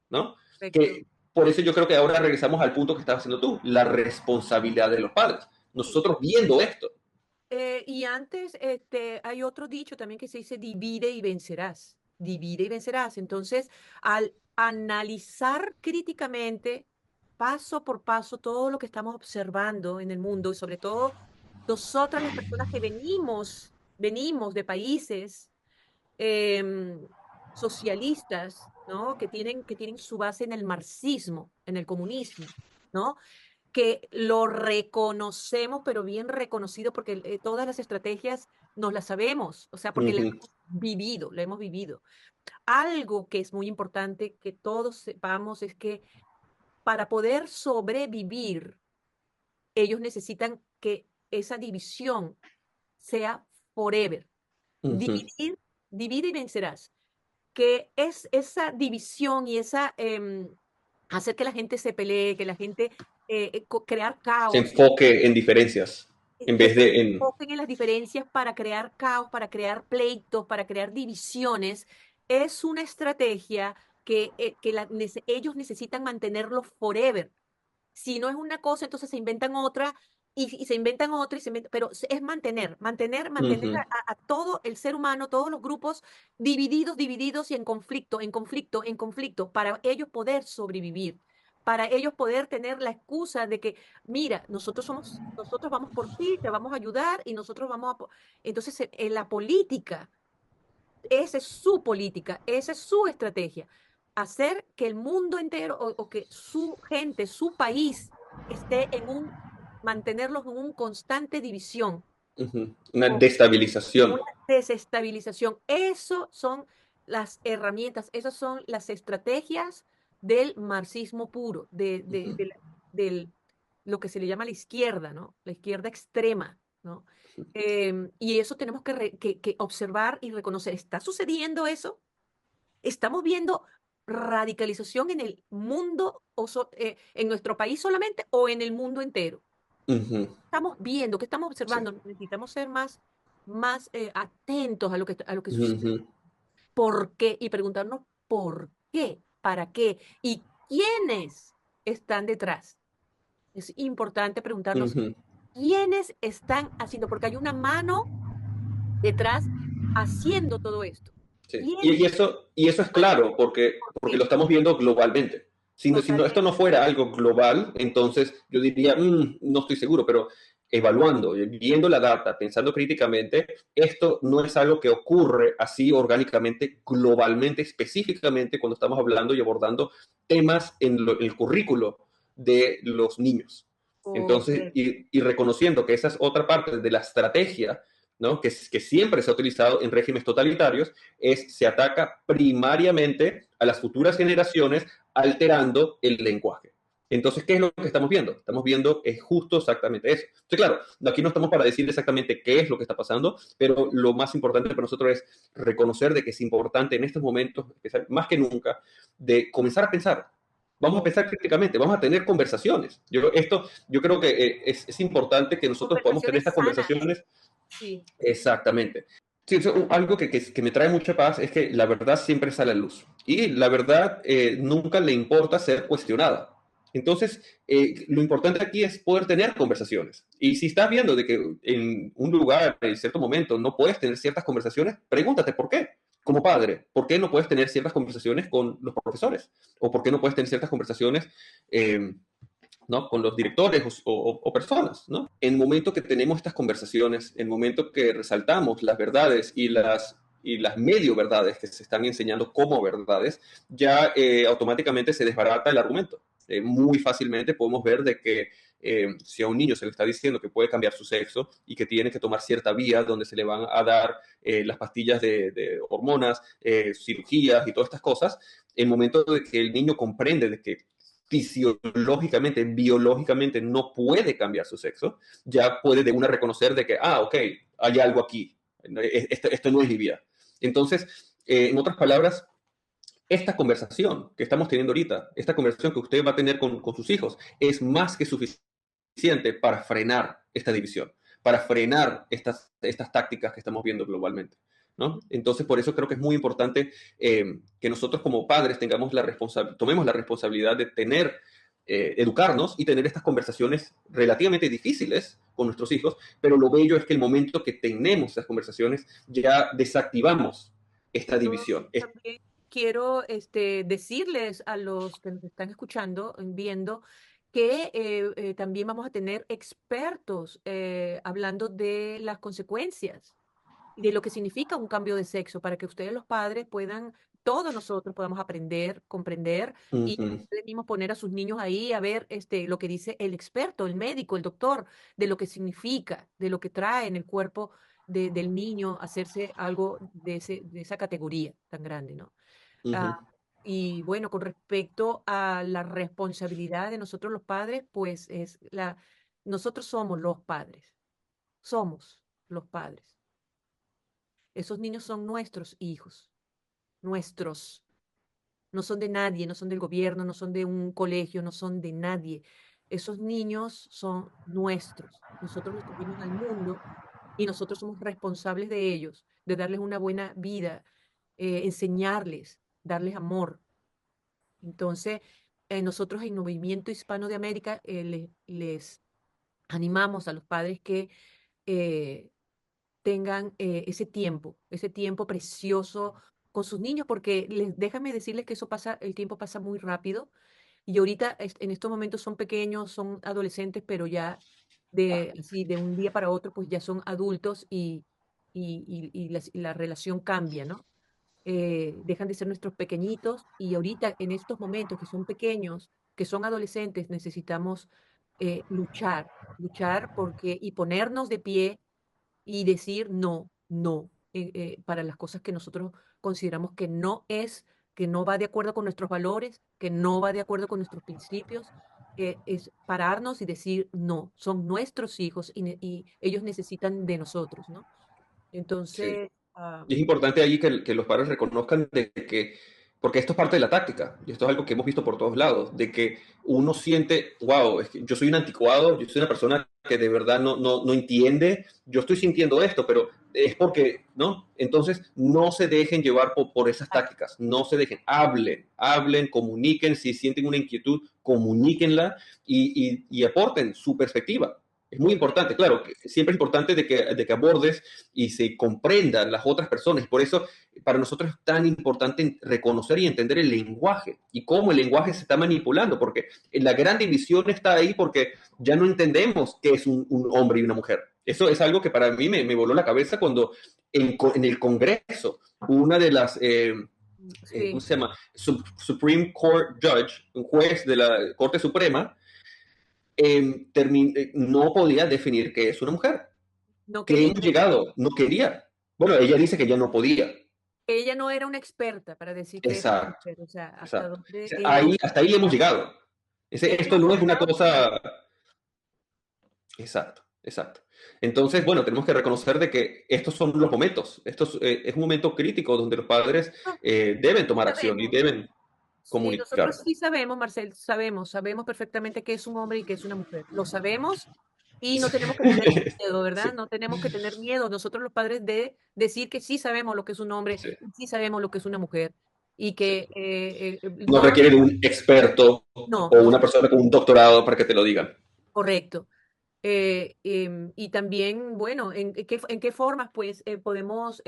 ¿no? perfecto. Que por eso yo creo que ahora regresamos al punto que estabas haciendo tú, la responsabilidad de los padres. Sí. Nosotros viendo esto. Y antes, hay otro dicho también que se dice divide y vencerás. Divide y vencerás. Entonces, al analizar críticamente, paso por paso, todo lo que estamos observando en el mundo, y sobre todo nosotras las personas que venimos de países em, socialistas, ¿no? Que tienen su base en el marxismo, en el comunismo, ¿no? Que lo reconocemos, pero bien reconocido, porque todas las estrategias nos las sabemos, o sea, porque las Ujú, hemos vivido, lo hemos vivido. Algo que es muy importante que todos sepamos es que para poder sobrevivir, ellos necesitan que esa división sea forever. ujú. Dividir, divide y vencerás. Que es esa división y esa hacer que la gente se pelee, que la gente crear Se caos, enfoque en diferencias en que vez se de en... enfoquen en las diferencias para crear caos, para crear pleitos, para crear divisiones, es una estrategia que ellos necesitan mantenerlo forever. Si no es una cosa, entonces se inventan otra y se inventan otra y pero es mantener Ujú, a todo el ser humano, todos los grupos divididos y en conflicto, para ellos poder sobrevivir, para ellos poder tener la excusa de que, mira, nosotros vamos por ti, te vamos a ayudar y nosotros vamos a... Entonces, en la política, esa es su política, esa es su estrategia. Hacer que el mundo entero o que su gente, su país, mantenerlos en un constante división, ujú. Una con una destabilización. desestabilización. Eso son las herramientas, esas son las estrategias del marxismo puro, Ujú, del lo que se le llama la izquierda, ¿no? La izquierda extrema, ¿no? Y eso tenemos que observar y reconocer. ¿Está sucediendo eso? ¿Estamos viendo radicalización en el mundo, en nuestro país solamente o en el mundo entero? ujú. Estamos viendo, qué estamos Sí. observando. Necesitamos ser más atentos a lo que sucede. Ujú, ¿Por qué? Y preguntarnos por qué, para qué y quiénes están detrás. Es importante preguntarnos ujú. quiénes están haciendo, porque hay una mano detrás haciendo todo esto. Sí. ¿Quiénes Y eso es están? claro, ¿Por porque lo qué? estamos viendo globalmente. Si esto no Totalmente. fuera algo global, entonces yo diría, no estoy seguro, pero evaluando, viendo la data, pensando críticamente, esto no es algo que ocurre así orgánicamente, globalmente, específicamente cuando estamos hablando y abordando temas en el currículo de los niños. Entonces, Correcto. y reconociendo que esa es otra parte de la estrategia, ¿no? Que siempre se ha utilizado en regímenes totalitarios, se ataca primariamente a las futuras generaciones alterando el lenguaje. Entonces, ¿qué es lo que estamos viendo? Estamos viendo es justo exactamente eso. Entonces, claro, aquí no estamos para decir exactamente qué es lo que está pasando, pero lo más importante para nosotros es reconocer de que es importante en estos momentos, más que nunca, de comenzar a pensar. Vamos a pensar críticamente, vamos a tener conversaciones. Yo creo que es importante que nosotros podamos tener Conversaciones estas sanas. conversaciones. Sí. Exactamente. Sí, algo que me trae mucha paz es que la verdad siempre sale a luz. Y la verdad nunca le importa ser cuestionada. Entonces, lo importante aquí es poder tener conversaciones. Y si estás viendo de que en un lugar, en cierto momento, no puedes tener ciertas conversaciones, pregúntate por qué. Como padre, ¿por qué no puedes tener ciertas conversaciones con los profesores? ¿O por qué no puedes tener ciertas conversaciones ¿no? Con los directores o personas, ¿no? En el momento que tenemos estas conversaciones, en el momento que resaltamos las verdades y las medio verdades que se están enseñando como verdades, ya automáticamente se desbarata el argumento. Muy fácilmente podemos ver de que si a un niño se le está diciendo que puede cambiar su sexo y que tiene que tomar cierta vía donde se le van a dar las pastillas de hormonas, cirugías y todas estas cosas, el momento de que el niño comprende de que fisiológicamente, biológicamente no puede cambiar su sexo, ya puede de una reconocer de que, ok, hay algo aquí, esto no es mi vida. Entonces, en otras palabras, esta conversación que estamos teniendo ahorita, esta conversación que usted va a tener con sus hijos, es más que suficiente para frenar esta división, para frenar estas tácticas que estamos viendo globalmente. ¿No? Entonces, por eso creo que es muy importante que nosotros como padres tomemos la responsabilidad de educarnos y tener estas conversaciones relativamente difíciles con nuestros hijos, pero lo bello es que el momento que tenemos esas conversaciones ya desactivamos esta Yo división. también quiero decirles a los que nos están escuchando, viendo, que también vamos a tener expertos hablando de las consecuencias y de lo que significa un cambio de sexo para que ustedes los padres puedan, todos nosotros podamos aprender, comprender Uh y -huh, ustedes mismos poner a sus niños ahí a ver lo que dice el experto, el médico, el doctor, de lo que significa, de lo que trae en el cuerpo del niño hacerse algo de esa categoría tan grande, ¿no? uh Ah, -huh. y bueno, con respecto a la responsabilidad de nosotros los padres, pues nosotros somos los padres. Esos niños son nuestros hijos, nuestros. No son de nadie, no son del gobierno, no son de un colegio, no son de nadie. Esos niños son nuestros. Nosotros los trajimos al mundo y nosotros somos responsables de ellos, de darles una buena vida, enseñarles, darles amor. Entonces, nosotros en Movimiento Hispano de América les animamos a los padres que eh, tengan ese tiempo precioso con sus niños, porque déjame decirles que el tiempo pasa muy rápido y ahorita en estos momentos son pequeños, son adolescentes, pero ya así, de un día para otro, pues ya son adultos y la relación cambia, ¿no? Dejan de ser nuestros pequeñitos y ahorita en estos momentos que son pequeños, que son adolescentes, necesitamos luchar y ponernos de pie y decir no, no, para las cosas que nosotros consideramos que no va de acuerdo con nuestros valores, que no va de acuerdo con nuestros principios, es pararnos y decir no, son nuestros hijos y ellos necesitan de nosotros, ¿no? Sí. Entonces, Y es importante ahí que los padres reconozcan de que, porque esto es parte de la táctica, y esto es algo que hemos visto por todos lados, de que uno siente, wow, es que yo soy un anticuado, yo soy una persona que de verdad no entiende, yo estoy sintiendo esto, pero es porque, ¿no? Entonces, no se dejen llevar por esas tácticas, no se dejen, hablen, comuniquen, si sienten una inquietud, comuníquenla y aporten su perspectiva. Es muy importante, claro, siempre es importante de que abordes y se comprendan las otras personas. Por eso, para nosotros es tan importante reconocer y entender el lenguaje y cómo el lenguaje se está manipulando, porque la gran división está ahí porque ya no entendemos qué es un hombre y una mujer. Eso es algo que para mí me voló la cabeza cuando en el Congreso, una de las, ¿cómo sí, se llama? Supreme Court Judge, un juez de la Corte Suprema, no podía definir qué es una mujer. no Que quería hemos definir. llegado, no quería. Bueno, ella dice que ya no podía. Ella no era una experta para decir que era una Exacto, mujer, o sea, hasta exacto. O dónde sea, ella hasta ahí hemos llegado. Esto hemos no es una llegado porque cosa. Exacto, exacto. Entonces, bueno, tenemos que reconocer de que estos son los momentos. Es un momento crítico donde los padres deben tomar acción y sabemos. deben. Sí, nosotros comunicar. sí sabemos, Marcel, sabemos perfectamente qué es un hombre y qué es una mujer. Lo sabemos y no tenemos que tener miedo, ¿verdad? Sí, No tenemos que tener miedo nosotros los padres de decir que sí sabemos lo que es un hombre sí, y sí sabemos lo que es una mujer y sí. que No requiere de un experto no, o no, una persona con un doctorado para que te lo digan. correcto. Y también, bueno, en qué formas pues podemos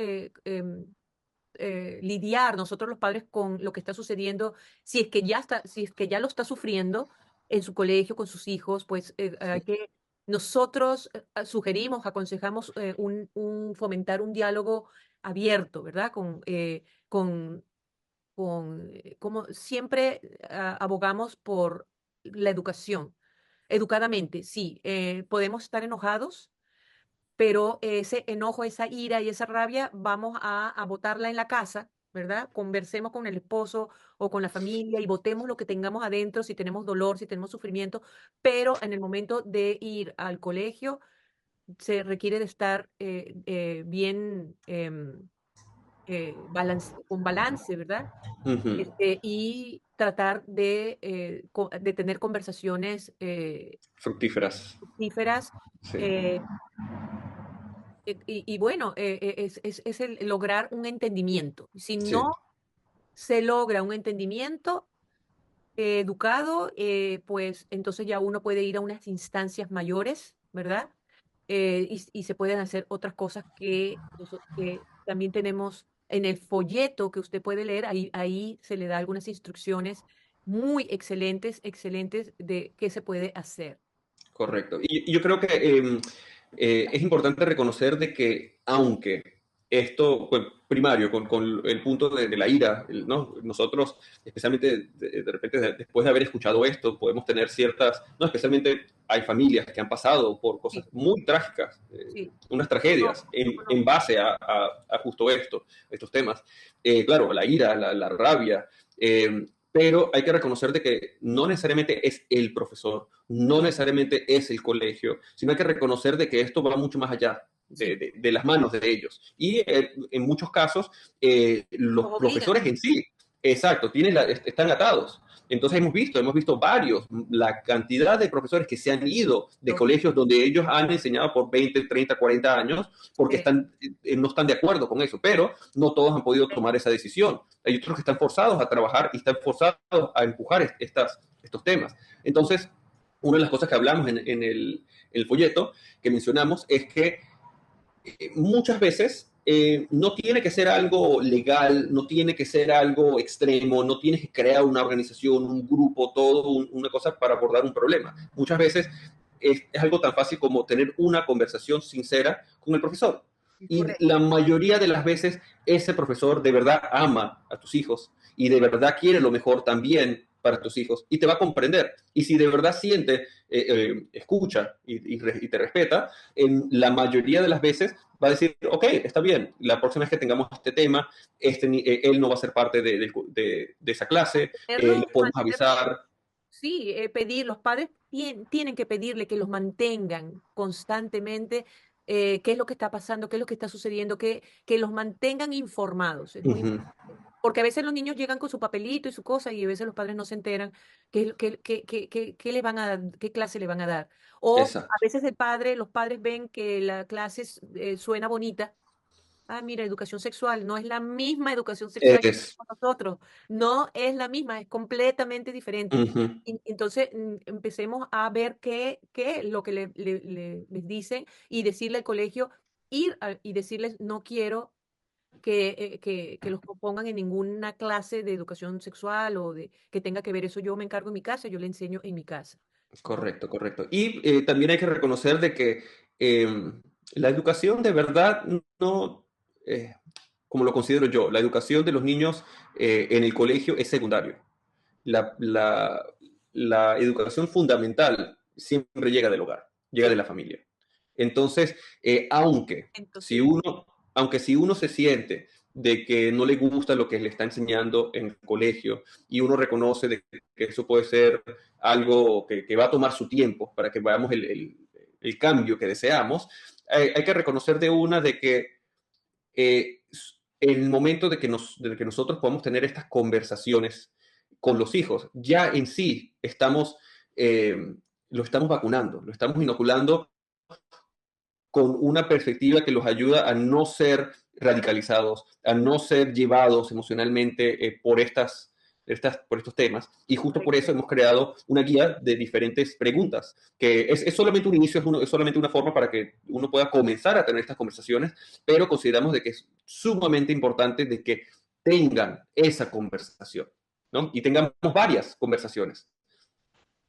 lidiar nosotros los padres con lo que está sucediendo, si es que ya lo está sufriendo en su colegio con sus hijos, pues hay que nosotros sugerimos, aconsejamos fomentar un diálogo abierto, ¿verdad? Como siempre abogamos por la educación, educadamente, sí, podemos estar enojados, pero ese enojo, esa ira y esa rabia vamos a botarla en la casa, ¿verdad? Conversemos con el esposo o con la familia y botemos lo que tengamos adentro, si tenemos dolor, si tenemos sufrimiento, pero en el momento de ir al colegio se requiere de estar bien con balance, ¿verdad? Ujú. Y tratar de tener conversaciones Fructíferas. fructíferas. Sí, eh, y bueno, es el lograr un entendimiento. Si sí, no se logra un entendimiento educado, pues entonces ya uno puede ir a unas instancias mayores, ¿verdad? Y se pueden hacer otras cosas que también tenemos en el folleto que usted puede leer, ahí se le da algunas instrucciones muy excelentes, excelentes de qué se puede hacer. correcto. Y yo creo que es importante reconocer de que aunque esto, pues, primario, con el punto de la ira, ¿no? Nosotros, especialmente de repente después de haber escuchado esto, podemos tener ciertas, no, especialmente hay familias que han pasado por cosas Sí, muy trágicas, sí, unas conozco, tragedias yo en conozco. base a justo esto, estos temas. Claro, la ira, la rabia, pero hay que reconocer de que no necesariamente es el profesor, no necesariamente es el colegio, sino hay que reconocer de que esto va mucho más allá Sí, de las manos de ellos. Y en muchos casos, los los obligan. profesores en sí, exacto, están atados. Entonces hemos visto varios, la cantidad de profesores que se han ido de Los, colegios donde ellos han enseñado por 20, 30, 40 años porque eh, no están de acuerdo con eso, pero no todos han podido tomar esa decisión. Hay otros que están forzados a trabajar y están forzados a empujar estos temas. Entonces, una de las cosas que hablamos en el folleto que mencionamos es que muchas veces no tiene que ser algo legal, no tiene que ser algo extremo, no tienes que crear una organización, un grupo, todo una cosa para abordar un problema. Muchas veces es algo tan fácil como tener una conversación sincera con el profesor. Y correcto. la mayoría de las veces ese profesor de verdad ama a tus hijos y de verdad quiere lo mejor también para tus hijos y te va a comprender. Y si de verdad siente, escucha y te respeta, en la mayoría de las veces va a decir, ok, está bien, la próxima vez que tengamos este tema, él no va a ser parte de esa clase, le podemos Mantenerlo, avisar. sí, los padres tienen que pedirle que los mantengan constantemente, qué es lo que está pasando, qué es lo que está sucediendo, que los mantengan informados. Es muy Ujú, importante. Porque a veces los niños llegan con su papelito y su cosa y a veces los padres no se enteran qué le van a qué clase le van a dar. O a exacto. veces los padres ven que la clase suena bonita. Ah, mira, educación sexual, no es la misma educación sexual que Es, tenemos nosotros, no es la misma, es completamente diferente. ujú, Y entonces empecemos a ver qué lo que les dicen y decirle al colegio, y decirles, no quiero que los pongan en ninguna clase de educación sexual o de que tenga que ver eso, yo me encargo en mi casa, yo le enseño en mi casa. correcto, correcto. Y también hay que reconocer de que la educación de verdad no, eh, como lo considero yo, la educación de los niños en el colegio es secundario. La, la, la educación fundamental siempre llega del hogar, llega de Sí, la familia. Entonces, aunque si entonces, uno, aunque si uno se siente de que no le gusta lo que le está enseñando en el colegio y uno reconoce de que eso puede ser algo que va a tomar su tiempo para que veamos el cambio que deseamos, hay que reconocer de una de que eh, el momento de que nosotros podamos tener estas conversaciones con los hijos, ya en sí eh, lo estamos vacunando, lo estamos inoculando con una perspectiva que los ayuda a no ser radicalizados, a no ser llevados emocionalmente por estos temas. Y justo por eso Correcto. hemos creado una guía de diferentes preguntas, que es solamente un inicio, es solamente una forma para que uno pueda comenzar a tener estas conversaciones, pero consideramos de que es sumamente importante de que tengan esa conversación, ¿no? Y tengamos varias conversaciones.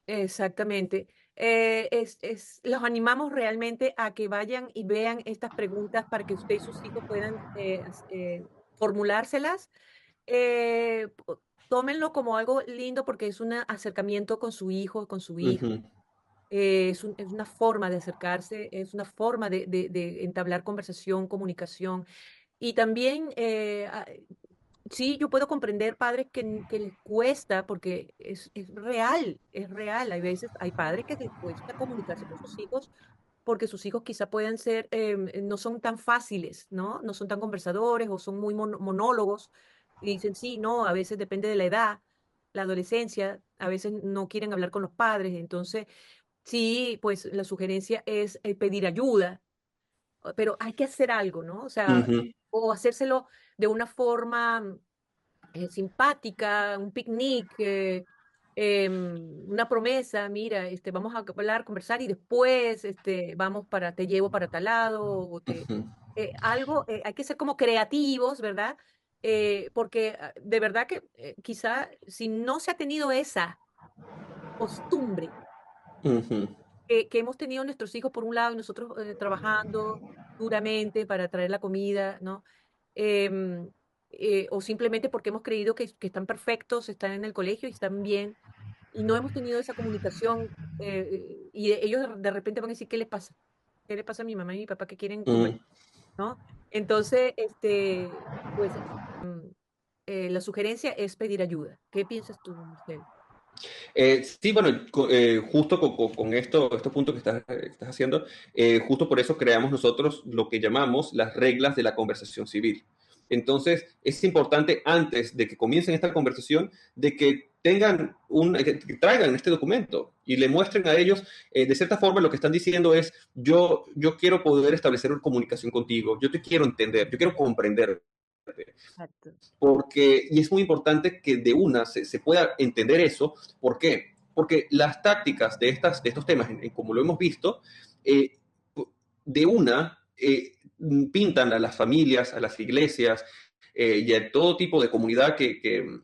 Exactamente. Los animamos realmente a que vayan y vean estas preguntas para que usted y sus hijos puedan formulárselas. Tómenlo como algo lindo porque es un acercamiento con su hijo, con su hija. Ujú, Es una forma de acercarse, es una forma de entablar conversación, comunicación. Y también, sí, yo puedo comprender padres que les cuesta, porque es real, es real. Hay veces, hay padres que les cuesta comunicarse con sus hijos porque sus hijos quizá puedan ser, no son tan fáciles, ¿no? No son tan conversadores o son muy monólogos. Y dicen, sí, no, a veces depende de la edad, la adolescencia, a veces no quieren hablar con los padres. Entonces, sí, pues la sugerencia es pedir ayuda, pero hay que hacer algo, ¿no? O sea, ujú, o hacérselo de una forma simpática, un picnic, una promesa, mira, vamos a hablar, conversar y después vamos te llevo para tal lado, ujú, algo, hay que ser como creativos, ¿verdad? Porque de verdad que quizá si no se ha tenido esa costumbre ujú. que hemos tenido nuestros hijos por un lado y nosotros trabajando duramente para traer la comida, ¿no? Em, o simplemente porque hemos creído que están perfectos, están en el colegio y están bien, y no hemos tenido esa comunicación, y ellos de repente van a decir, ¿qué les pasa? ¿Qué le pasa a mi mamá y mi papá que quieren comer, Mm. ¿no? Entonces, pues la sugerencia es pedir ayuda. ¿Qué piensas tú, Michelle? Sí, bueno, justo con estos puntos que estás haciendo, justo por eso creamos nosotros lo que llamamos las reglas de la conversación civil. Entonces, es importante antes de que comiencen esta conversación, de que que traigan este documento y le muestren a ellos, de cierta forma, lo que están diciendo es, yo quiero poder establecer una comunicación contigo, yo te quiero entender, yo quiero comprender. Exacto. Y es muy importante que de una se pueda entender eso. ¿Por qué? Porque las tácticas de estos temas, como lo hemos visto, eh, de una pintan a las familias, a las iglesias y a todo tipo de comunidad que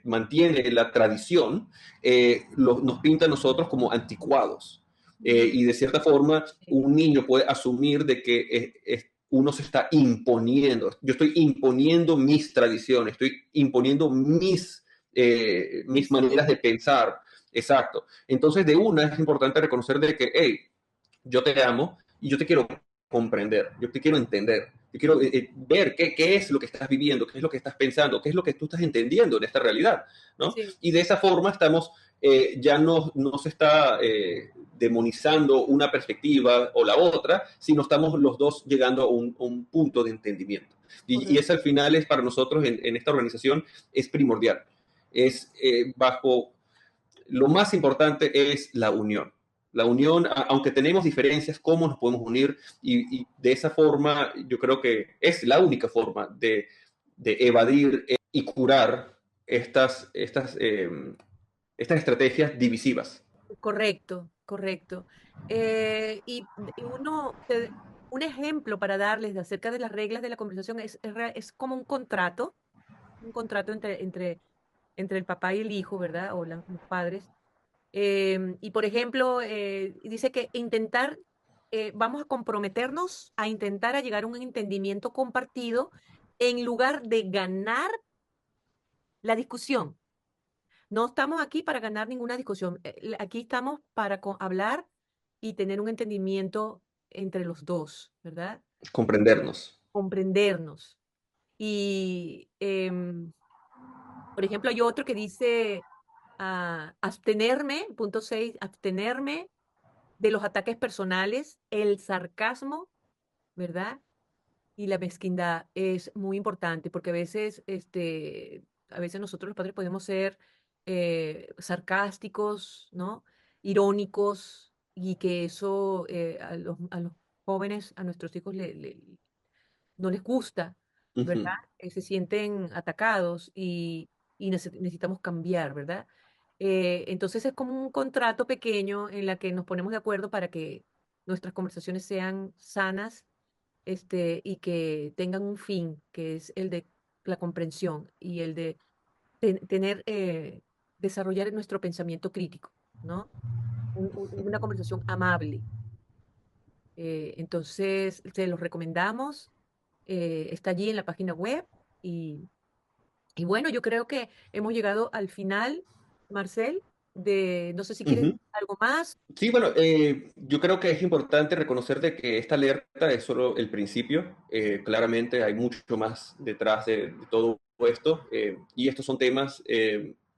mantiene la tradición, nos pinta a nosotros como anticuados. Ujú. Y de cierta forma, Sí. un niño puede asumir de que uno se está imponiendo. Yo estoy imponiendo mis tradiciones, estoy imponiendo mis maneras de Visiones. pensar. Exacto. Entonces, de una es importante reconocer de que, hey, yo te amo y yo te quiero comprender, yo te quiero entender, yo quiero ver qué es lo que estás viviendo, qué es lo que estás pensando, qué es lo que tú estás entendiendo en esta realidad, ¿no? Sí. Y de esa forma ya no se está demonizando una perspectiva o la otra, sino estamos los dos llegando a un punto de entendimiento. Y Correcto. eso al final es para nosotros en esta organización es primordial. Es bajo lo más importante es la unión. La unión, aunque tenemos diferencias, cómo nos podemos unir y de esa forma yo creo que es la única forma de evadir y curar estas estrategias divisivas. Correcto, correcto. Y un ejemplo para darles acerca de las reglas de la conversación es como un contrato entre el papá y el hijo, ¿verdad? O los padres. Y por ejemplo, dice que vamos a comprometernos a intentar a llegar a un entendimiento compartido en lugar de ganar la discusión. No estamos aquí para ganar ninguna discusión. Aquí estamos para hablar y tener un entendimiento entre los dos, ¿verdad? Comprendernos. Comprendernos. Y, por ejemplo, hay otro que dice abstenerme, punto 6, abstenerme de los ataques personales, el sarcasmo, ¿verdad? Y la mezquindad es muy importante porque a veces a veces nosotros los padres podemos ser sarcásticos, ¿no? Irónicos, y que eso a los jóvenes, a nuestros hijos no les gusta, ¿verdad? Ujú, Se sienten atacados y necesitamos cambiar, ¿verdad? Entonces es como un contrato pequeño en la que nos ponemos de acuerdo para que nuestras conversaciones sean sanas, y que tengan un fin, que es el de la comprensión y el de tener, desarrollar nuestro pensamiento crítico, ¿no? Una conversación amable. Entonces, se los recomendamos. Está allí en la página web y, y bueno, yo creo que hemos llegado al final, Marcel, no sé si quieres ujú. algo más. Sí, bueno, yo creo que es importante reconocer de que esta alerta es solo el principio. Claramente hay mucho más detrás de todo esto, y estos son temas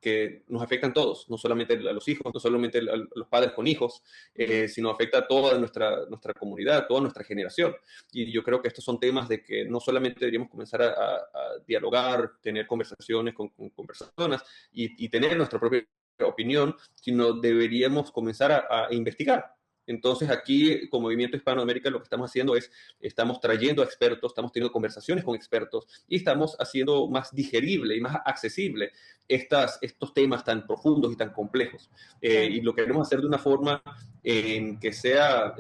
que nos afectan a todos, no solamente a los hijos, no solamente a los padres con hijos, Ujú. sino afecta a toda nuestra comunidad, toda nuestra generación. Y yo creo que estos son temas de que no solamente deberíamos comenzar a dialogar, tener conversaciones con personas y tener nuestra propia opinión, sino deberíamos comenzar a investigar. Entonces aquí, como Movimiento Hispanoamérica, lo que estamos haciendo es, estamos trayendo a expertos, estamos teniendo conversaciones con expertos y estamos haciendo más digerible y más accesible estos temas tan profundos y tan complejos. Claro. Y lo queremos hacer de una forma que sea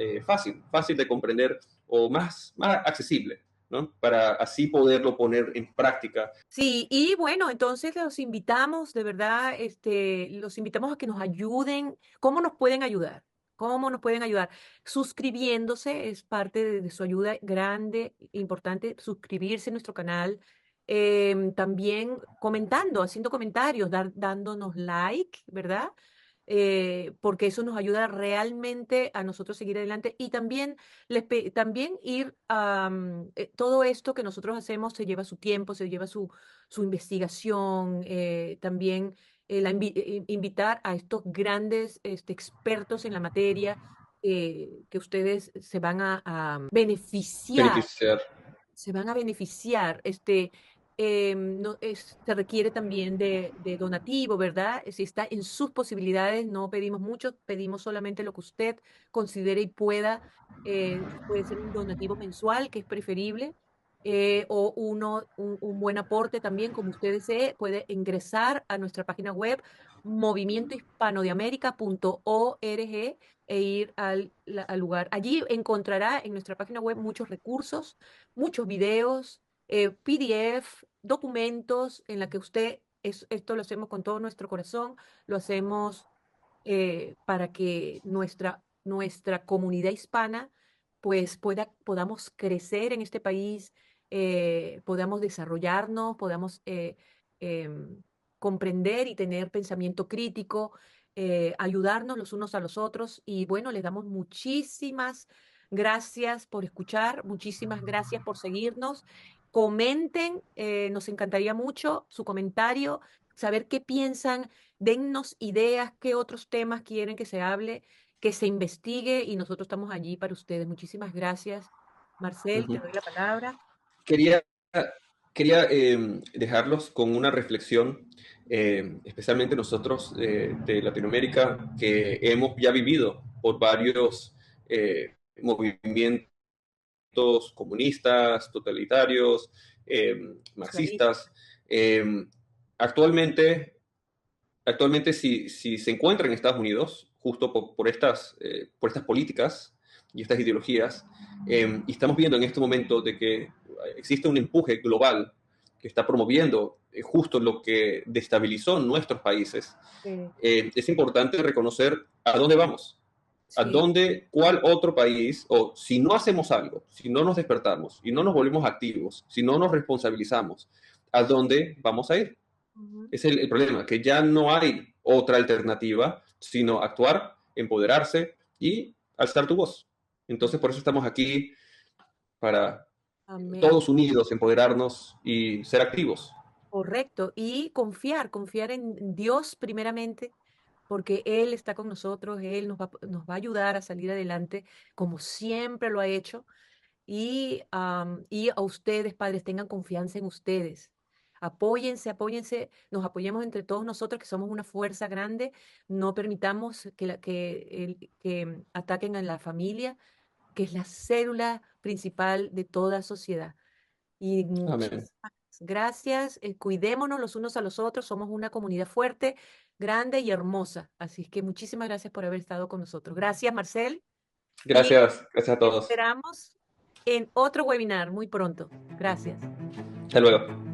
fácil de comprender o más accesible, ¿no? Para así poderlo poner en práctica. Sí, y bueno, entonces los invitamos, de verdad, los invitamos a que nos ayuden. ¿Cómo nos pueden ayudar? ¿Cómo nos pueden ayudar? Suscribiéndose es parte de su ayuda grande, importante, suscribirse a nuestro canal. También comentando, haciendo comentarios, dándonos like, ¿verdad? Porque eso nos ayuda realmente a nosotros seguir adelante y también, también ir a todo esto que nosotros hacemos se lleva su tiempo, se lleva su investigación, también invitar a estos grandes expertos en la materia, que ustedes se van a beneficiar, Beneficiar. se van a beneficiar. No, se requiere también de donativo, ¿verdad? Si está en sus posibilidades, no pedimos mucho, pedimos solamente lo que usted considere y pueda. Puede ser un donativo mensual, que es preferible, o un buen aporte también, como usted desee. Puede ingresar a nuestra página web movimientohispanodeamerica.org e ir al lugar. Allí encontrará en nuestra página web muchos recursos, muchos videos, PDF, documentos en la que esto lo hacemos con todo nuestro corazón, lo hacemos para que nuestra comunidad hispana pues podamos crecer en este país, podamos desarrollarnos, podamos comprender y tener pensamiento crítico, ayudarnos los unos a los otros. Y bueno, les damos muchísimas gracias por escuchar, muchísimas gracias por seguirnos. Comenten, nos encantaría mucho su comentario, saber qué piensan. Dennos ideas, qué otros temas quieren que se hable, que se investigue, y nosotros estamos allí para ustedes. Muchísimas gracias. Marcel, te Ujú. doy la palabra. Quería, quería dejarlos con una reflexión, especialmente nosotros de Latinoamérica, que hemos ya vivido por varios movimientos comunistas, totalitarios, Esclavista. marxistas. Eh, actualmente, actualmente si se encuentra en Estados Unidos, justo por estas políticas y estas ideologías, y estamos viendo en este momento de que existe un empuje global que está promoviendo justo lo que destabilizó nuestros países, es importante reconocer a dónde vamos, a Sí. dónde, cuál otro país, o si no hacemos algo, si no nos despertamos y no nos volvemos activos, si no nos responsabilizamos, a dónde vamos a ir. Ujú. Es el problema, que ya no hay otra alternativa, sino actuar, empoderarse y alzar tu voz. Entonces, por eso estamos aquí, para Amén. todos unidos, empoderarnos y ser activos. Correcto. Y confiar en Dios primeramente, porque Él está con nosotros, Él nos va a ayudar a salir adelante como siempre lo ha hecho. Y a ustedes, padres, tengan confianza en ustedes. Apóyense, apóyense, nos apoyemos entre todos nosotros que somos una fuerza grande. No permitamos que ataquen a la familia, que es la célula principal de toda sociedad. Y Amén. muchísimas gracias. Cuidémonos los unos a los otros. Somos una comunidad fuerte, grande y hermosa. Así que muchísimas gracias por haber estado con nosotros. Gracias, Marcel. Y Gracias, gracias a todos. esperamos en otro webinar muy pronto. Gracias. Hasta luego.